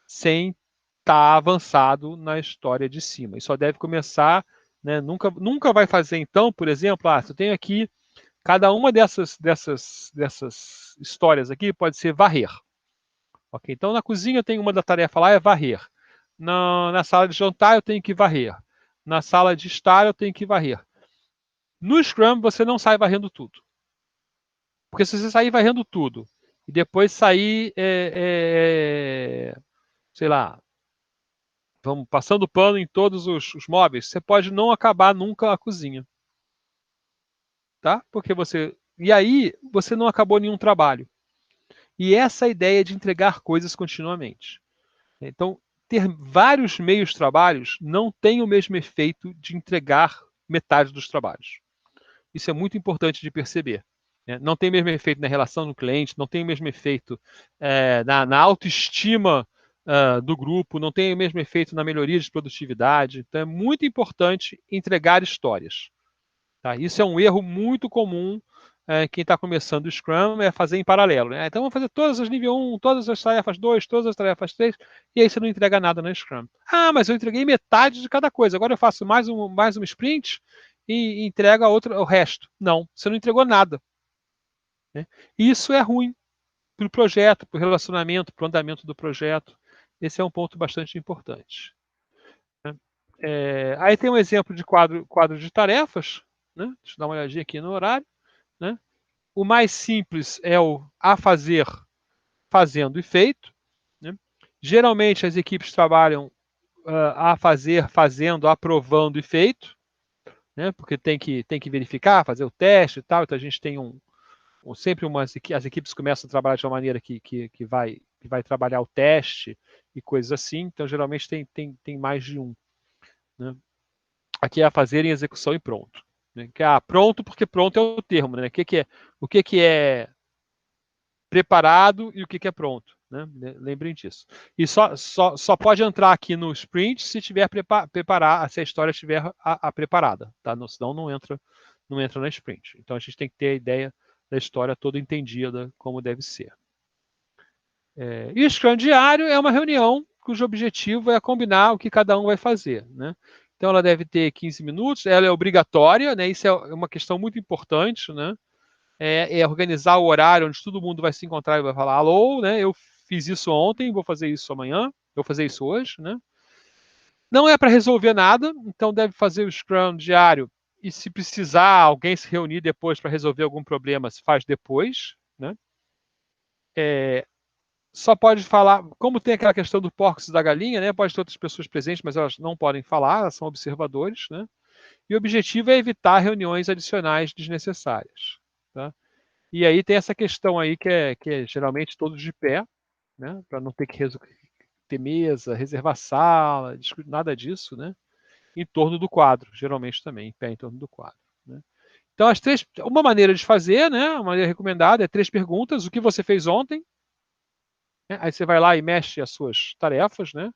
sem estar avançado na história de cima. E só deve começar, né? Nunca vai fazer então, por exemplo, se eu tenho aqui cada uma dessas histórias aqui pode ser varrer. Ok? Então na cozinha tem uma da tarefa lá é varrer. na sala de jantar eu tenho que varrer. Na sala de estar eu tenho que varrer. No Scrum você não sai varrendo tudo. Porque se você sair varrendo tudo e depois sair, sei lá, vamos passando pano em todos os móveis, você pode não acabar nunca a cozinha. Tá? Porque você. E aí você não acabou nenhum trabalho. E essa é a ideia de entregar coisas continuamente. Então, ter vários meios trabalhos não tem o mesmo efeito de entregar metade dos trabalhos. Isso é muito importante de perceber. Né? Não tem o mesmo efeito na relação do cliente, não tem o mesmo efeito na autoestima do grupo, não tem o mesmo efeito na melhoria de produtividade. Então, é muito importante entregar histórias. Tá? Isso é um erro muito comum. Quem está começando o Scrum é fazer em paralelo. Né? Então, vamos fazer todas as nível 1, todas as tarefas 2, todas as tarefas 3, e aí você não entrega nada no Scrum. Ah, mas eu entreguei metade de cada coisa. Agora eu faço mais um sprint e entrego o resto. Não, você não entregou nada. Né? Isso é ruim para o projeto, para o relacionamento, para o andamento do projeto. Esse é um ponto bastante importante. Né? Aí tem um exemplo de quadro de tarefas. Né? Deixa eu dar uma olhadinha aqui no horário. Né? O mais simples é o a fazer, fazendo e feito. Né? Geralmente as equipes trabalham a fazer, fazendo, aprovando e feito, né? Porque tem que verificar, fazer o teste e tal. Então a gente tem sempre as equipes começam a trabalhar de uma maneira que vai trabalhar o teste e coisas assim. Então geralmente tem mais de um. Né? Aqui é a fazer em execução e pronto. Né? Pronto porque pronto é o termo. Né? O que é preparado e o que é pronto. Né? Lembrem disso. E só pode entrar aqui no sprint se tiver se a história estiver preparada. Tá? Senão não entra na sprint. Então a gente tem que ter a ideia da história toda entendida como deve ser. E o Scrum diário é uma reunião cujo objetivo é combinar o que cada um vai fazer. Né? Então ela deve ter 15 minutos, ela é obrigatória, né? Isso é uma questão muito importante, né? Organizar o horário onde todo mundo vai se encontrar e vai falar, alô, né? Eu fiz isso ontem, vou fazer isso amanhã, vou fazer isso hoje, né? Não é para resolver nada, então deve fazer o Scrum diário e se precisar alguém se reunir depois para resolver algum problema, se faz depois, né? Só pode falar, como tem aquela questão do porcos e da galinha, né? Pode ter outras pessoas presentes, mas elas não podem falar, elas são observadores, né? E o objetivo é evitar reuniões adicionais desnecessárias, tá? E aí tem essa questão aí que é geralmente todos de pé, né? Para não ter que ter mesa, reservar sala, nada disso, né? Em torno do quadro, geralmente também, em pé em torno do quadro. Né? Então, uma maneira de fazer, né? Uma maneira recomendada é 3 perguntas: o que você fez ontem? Né? Aí você vai lá e mexe as suas tarefas, né?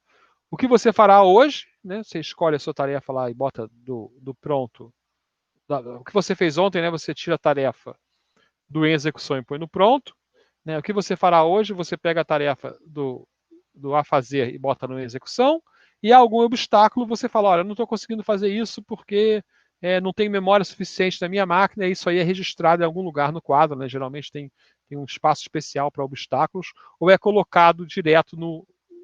O que você fará hoje? Né? Você escolhe a sua tarefa lá e bota do pronto. O que você fez ontem, né? Você tira a tarefa do em execução e põe no pronto. Né? O que você fará hoje? Você pega a tarefa do a fazer e bota no execução. E algum obstáculo você fala, olha, eu não estou conseguindo fazer isso porque não tem memória suficiente na minha máquina. E isso aí é registrado em algum lugar no quadro. Né? Geralmente tem um espaço especial para obstáculos ou é colocado direto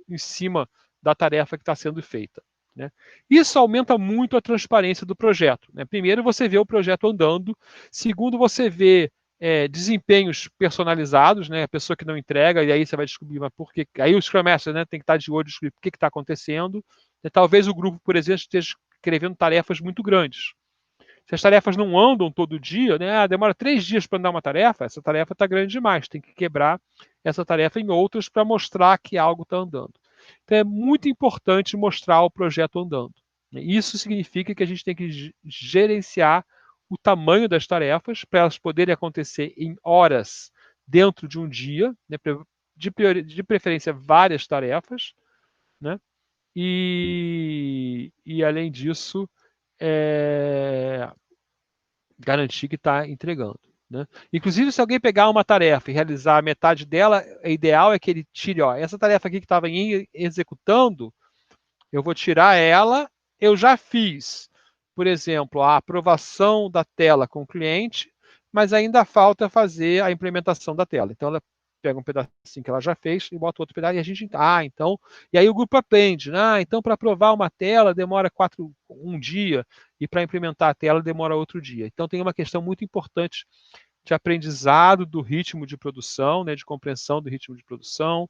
em cima da tarefa que está sendo feita. Né? Isso aumenta muito a transparência do projeto. Né? Primeiro, você vê o projeto andando. Segundo, você vê desempenhos personalizados, né? A pessoa que não entrega, e aí você vai descobrir, mas por que. Aí o Scrum Master, né, tem que estar de olho, descobrir o que está acontecendo. Talvez o grupo, por exemplo, esteja escrevendo tarefas muito grandes. Se as tarefas não andam todo dia, né, demora 3 dias para andar uma tarefa, essa tarefa está grande demais, tem que quebrar essa tarefa em outras para mostrar que algo está andando. Então é muito importante mostrar o projeto andando. Isso significa que a gente tem que gerenciar o tamanho das tarefas para elas poderem acontecer em horas dentro de um dia, né, de preferência várias tarefas, né? E além disso, garantir que está entregando. Né? Inclusive, se alguém pegar uma tarefa e realizar a metade dela, o ideal é que ele tire, essa tarefa aqui que estava executando, eu vou tirar ela, eu já fiz, por exemplo, a aprovação da tela com o cliente, mas ainda falta fazer a implementação da tela. Então, ela pega um pedacinho que ela já fez e bota outro pedaço, e a gente, então, e aí o grupo aprende, então para aprovar uma tela demora um dia, e para implementar a tela demora outro dia. Então tem uma questão muito importante de aprendizado do ritmo de produção, de compreensão do ritmo de produção,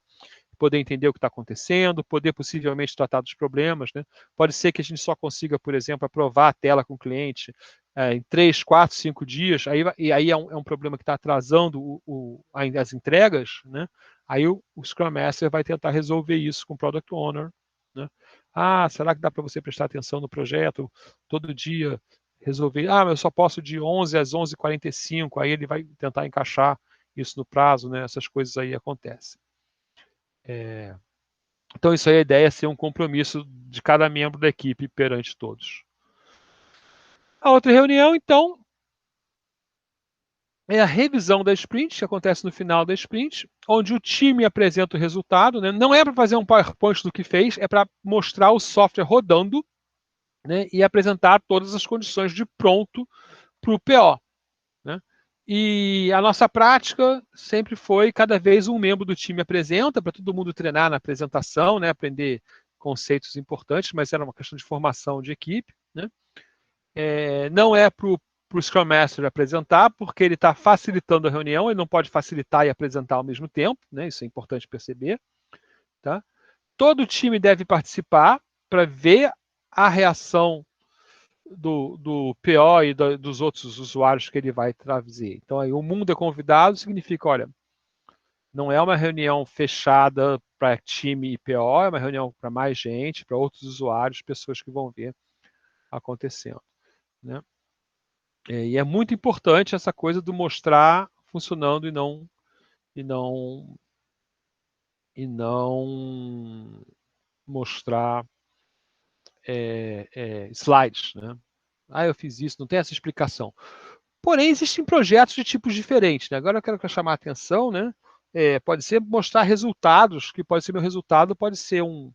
poder entender o que está acontecendo, poder possivelmente tratar dos problemas. Pode ser que a gente só consiga, por exemplo, aprovar a tela com o cliente em 3, 4, 5 dias, e aí é um problema que está atrasando as entregas, aí o Scrum Master vai tentar resolver isso com o Product Owner. Será que dá para você prestar atenção no projeto todo dia, resolver? Mas eu só posso de 11 às 11h45, aí ele vai tentar encaixar isso no prazo, essas coisas aí acontecem. Então, isso aí, a ideia é ser um compromisso de cada membro da equipe perante todos. A outra reunião, então, é a revisão da sprint, que acontece no final da sprint, onde o time apresenta o resultado. Não é para fazer um PowerPoint do que fez, é para mostrar o software rodando, e apresentar todas as condições de pronto para o PO. E a nossa prática sempre foi, cada vez um membro do time apresenta, para todo mundo treinar na apresentação, aprender conceitos importantes, mas era uma questão de formação de equipe. Não é para o Scrum Master apresentar, porque ele está facilitando a reunião, ele não pode facilitar e apresentar ao mesmo tempo, isso é importante perceber. Tá? Todo o time deve participar para ver a reação do PO e dos outros usuários que ele vai trazer. Então, aí, o mundo é convidado significa, olha, não é uma reunião fechada para time e PO, é uma reunião para mais gente, para outros usuários, pessoas que vão ver acontecendo. E é muito importante essa coisa do mostrar funcionando e não mostrar slides. Eu fiz isso, não tem essa explicação. Porém, existem projetos de tipos diferentes. Agora eu quero chamar a atenção, pode ser mostrar resultados, que pode ser meu resultado, pode ser um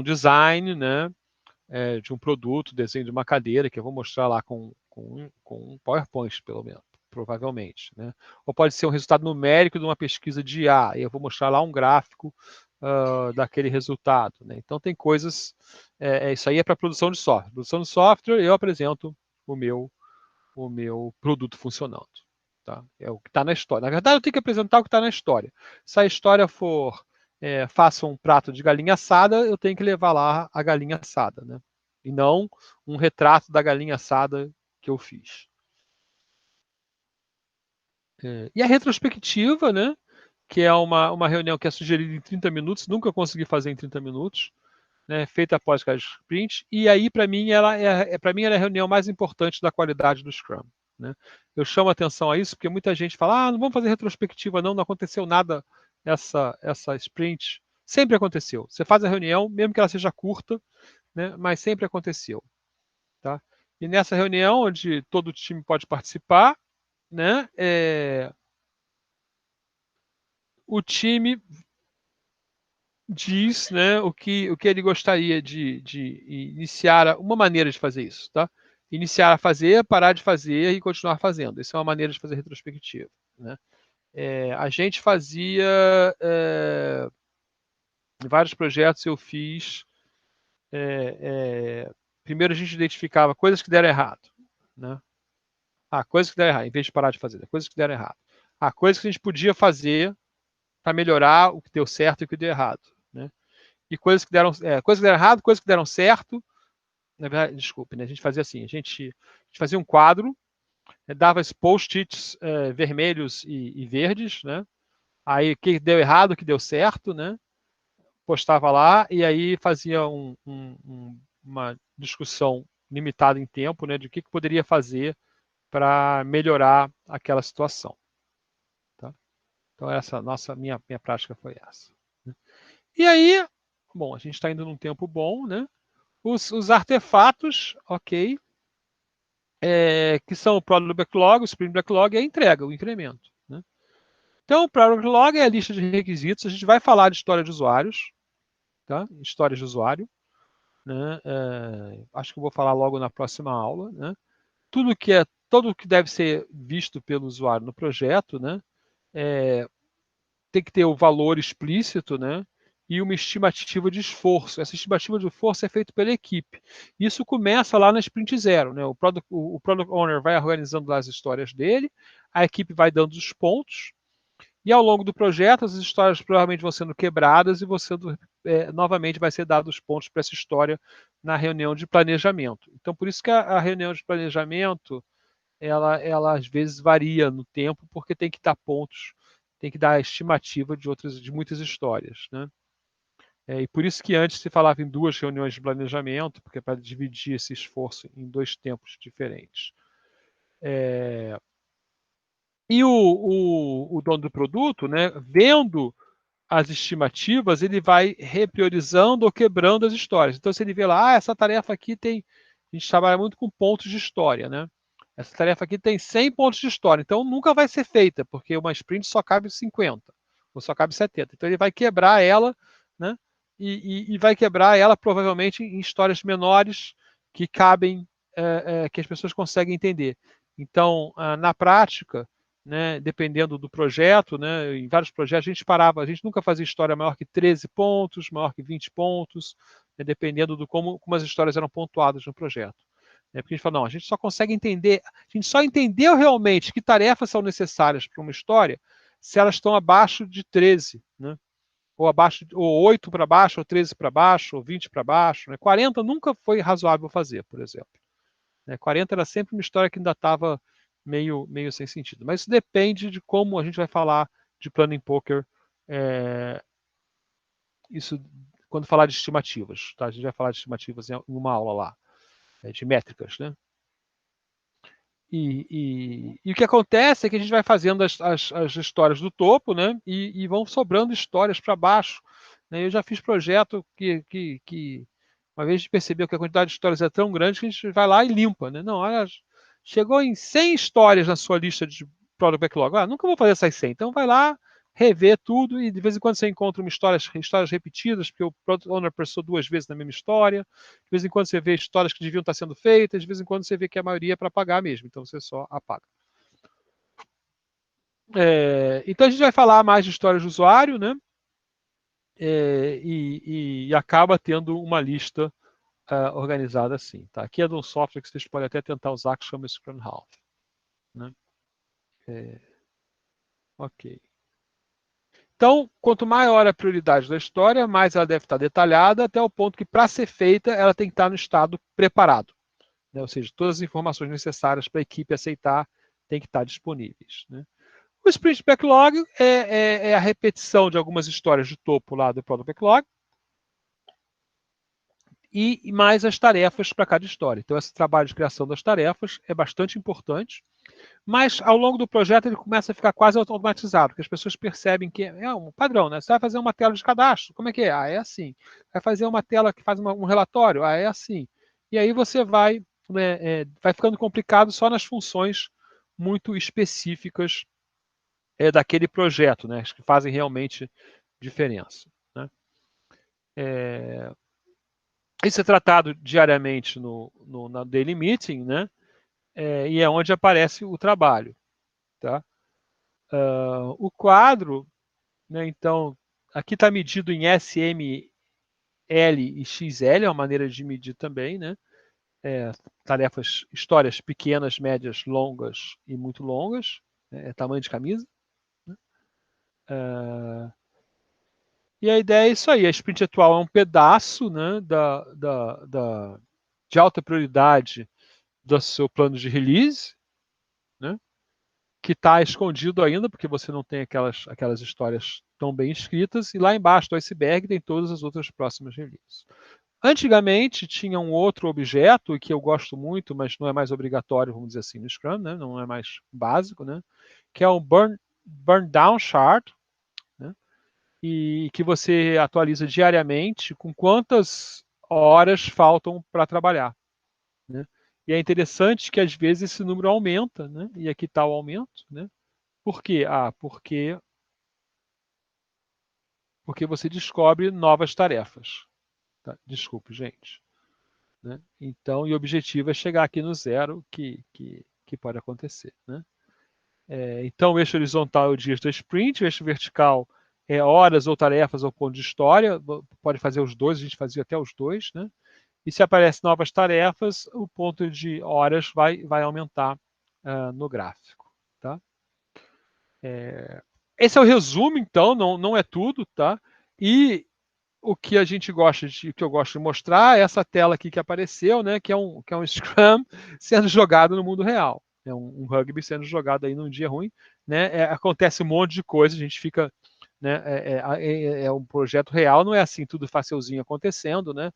design, de um produto, desenho de uma cadeira, que eu vou mostrar lá com um PowerPoint, pelo menos, provavelmente. Ou pode ser um resultado numérico de uma pesquisa de IA, e eu vou mostrar lá um gráfico daquele resultado. Então tem coisas, isso aí é para produção de software. Produção de software, eu apresento o meu produto funcionando. Tá? É o que está na história. Na verdade, eu tenho que apresentar o que está na história. Se a história for faça um prato de galinha assada, eu tenho que levar lá a galinha assada, e não um retrato da galinha assada que eu fiz. E a retrospectiva, que é uma reunião que é sugerida em 30 minutos, nunca consegui fazer em 30 minutos, feita após cada sprint, e aí, para mim, ela é a reunião mais importante da qualidade do Scrum. Eu chamo a atenção a isso, porque muita gente fala, não vamos fazer retrospectiva, não aconteceu nada essa sprint. Sempre aconteceu. Você faz a reunião, mesmo que ela seja curta, mas sempre aconteceu. Tá? E nessa reunião, onde todo o time pode participar, o time diz o que ele gostaria de iniciar, uma maneira de fazer isso. Tá? Iniciar a fazer, parar de fazer e continuar fazendo. Essa é uma maneira de fazer retrospectiva. A gente fazia em vários projetos eu fiz. Primeiro a gente identificava coisas que deram errado. Coisas que deram errado, em vez de parar de fazer. Coisas que deram errado. Coisas que a gente podia fazer para melhorar o que deu certo e o que deu errado. E coisas que deram errado, coisas que deram certo. Na verdade, desculpe, a gente fazia assim, a gente fazia um quadro, dava post-its vermelhos e verdes, aí o que deu errado, o que deu certo, postava lá, e aí fazia uma discussão limitada em tempo, de o que poderia fazer para melhorar aquela situação. Tá? Então, minha prática foi essa. E aí, bom, a gente está indo num tempo bom, Os artefatos, ok, que são o Product Backlog, o Sprint Backlog e a entrega, o incremento. Então, o Product Backlog é a lista de requisitos. A gente vai falar de história de usuários, tá? História de usuário. Acho que eu vou falar logo na próxima aula. Tudo que deve ser visto pelo usuário no projeto, tem que ter o valor explícito, né? E uma estimativa de esforço. Essa estimativa de esforço é feita pela equipe. Isso começa lá na sprint zero, né? O product owner vai organizando lá as histórias dele, a equipe vai dando os pontos, e ao longo do projeto as histórias provavelmente vão sendo quebradas e você novamente vai ser dado os pontos para essa história na reunião de planejamento. Então, por isso que a reunião de planejamento ela às vezes varia no tempo, porque tem que dar pontos, tem que dar a estimativa de muitas histórias, né? E por isso que antes se falava em 2 reuniões de planejamento, porque é para dividir esse esforço em 2 tempos diferentes. E o dono do produto, né, vendo as estimativas, ele vai repriorizando ou quebrando as histórias. Então, se ele vê lá, essa tarefa aqui tem. A gente trabalha muito com pontos de história, né? Essa tarefa aqui tem 100 pontos de história, então nunca vai ser feita, porque uma sprint só cabe 50, ou só cabe 70. Então, ele vai quebrar ela, né? E vai quebrar ela provavelmente em histórias menores que cabem, que as pessoas conseguem entender. Então, na prática, né, dependendo do projeto, né, em vários projetos a gente parava, a gente nunca fazia história maior que 13 pontos, maior que 20 pontos, né, dependendo do como as histórias eram pontuadas no projeto. Porque a gente fala, não, a gente só consegue entender, a gente só entendeu realmente que tarefas são necessárias para uma história se elas estão abaixo de 13, né? Ou abaixo, ou 8 para baixo, ou 13 para baixo, ou 20 para baixo. Né? 40 nunca foi razoável fazer, por exemplo. 40 era sempre uma história que ainda estava meio sem sentido. Mas isso depende de como a gente vai falar de planning poker, isso quando falar de estimativas. Tá? A gente vai falar de estimativas em uma aula lá, de métricas. Né? E o que acontece é que a gente vai fazendo as histórias do topo, né? E vão sobrando histórias para baixo. Né? Eu já fiz projeto que uma vez a gente percebeu que a quantidade de histórias é tão grande que a gente vai lá e limpa. Né? Não, olha, chegou em 100 histórias na sua lista de Product Backlog. Ah, nunca vou fazer essas 100. Então vai lá, rever tudo e de vez em quando você encontra histórias repetidas, porque o Product Owner pensou 2 vezes na mesma história. De vez em quando você vê histórias que deviam estar sendo feitas, de vez em quando você vê que a maioria é para apagar mesmo, então você só apaga. Então a gente vai falar mais de histórias de usuário, né? E acaba tendo uma lista organizada assim. Tá? Aqui é de um software que vocês podem até tentar usar, que chama Scrum Half. Né? Ok. Então, quanto maior a prioridade da história, mais ela deve estar detalhada, até o ponto que, para ser feita, ela tem que estar no estado preparado. Né? Ou seja, todas as informações necessárias para a equipe aceitar têm que estar disponíveis. Né? O Sprint Backlog é a repetição de algumas histórias de topo lá do Product Backlog e mais as tarefas para cada história. Então, esse trabalho de criação das tarefas é bastante importante, mas ao longo do projeto ele começa a ficar quase automatizado, porque as pessoas percebem que é um padrão, né? Você vai fazer uma tela de cadastro, como é que é? Ah, é assim. Vai fazer uma tela que faz um relatório? Ah, é assim. E aí você vai ficando complicado só nas funções muito específicas daquele projeto, né? Que fazem realmente diferença. Né? Isso é tratado diariamente na Daily Meeting, né? E é onde aparece o trabalho. Tá? O quadro, né, então, aqui está medido em SML e XL, é uma maneira de medir também, né? Tarefas, histórias pequenas, médias, longas e muito longas, tamanho de camisa. Né? E a ideia é isso aí, a sprint atual é um pedaço, né, de alta prioridade do seu plano de release, né, que está escondido ainda, porque você não tem aquelas histórias tão bem escritas, e lá embaixo do iceberg tem todas as outras próximas releases. Antigamente tinha um outro objeto que eu gosto muito, mas não é mais obrigatório, vamos dizer assim, no Scrum, né, não é mais básico, né, que é o burn down chart, né, e que você atualiza diariamente com quantas horas faltam para trabalhar. Né? E é interessante que às vezes esse número aumenta, né? E aqui está o aumento. Né? Por quê? Porque você descobre novas tarefas. Tá? Desculpe, gente. Né? Então, e o objetivo é chegar aqui no zero, que pode acontecer. Né? Então, o eixo horizontal é o dias da sprint, o eixo vertical horas ou tarefas ou ponto de história, pode fazer os dois, a gente fazia até os dois, né? E se aparecem novas tarefas, o ponto de horas vai aumentar no gráfico, tá? Esse é o resumo, então, não é tudo, tá? E o que a gente gosta de, que eu gosto de mostrar é essa tela aqui que apareceu, né? Que é um Scrum sendo jogado no mundo real. É um rugby sendo jogado aí num dia ruim, né? Acontece um monte de coisa, a gente fica, né? É um projeto real, não é assim tudo facilzinho acontecendo, né?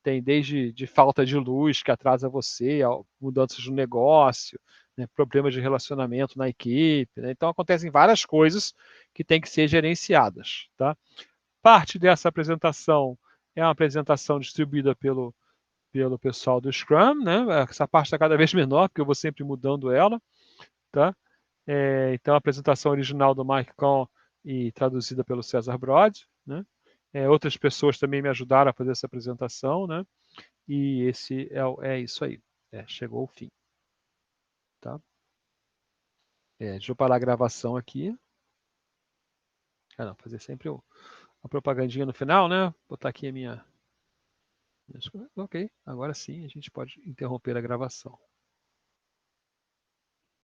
Tem desde de falta de luz que atrasa você, mudanças no negócio, né, problemas de relacionamento na equipe. Né? Então acontecem várias coisas que têm que ser gerenciadas. Tá? Parte dessa apresentação é uma apresentação distribuída pelo pessoal do Scrum. Né? Essa parte está cada vez menor, porque eu vou sempre mudando ela. Tá? Então a apresentação original do Mike Cohn e traduzida pelo César Brod. Né? Outras pessoas também me ajudaram a fazer essa apresentação, né? E esse é isso aí. Chegou o fim. Tá? Deixa eu parar a gravação aqui. Não, fazer sempre a propagandinha no final, né? Botar aqui a minha. Ok, agora sim a gente pode interromper a gravação.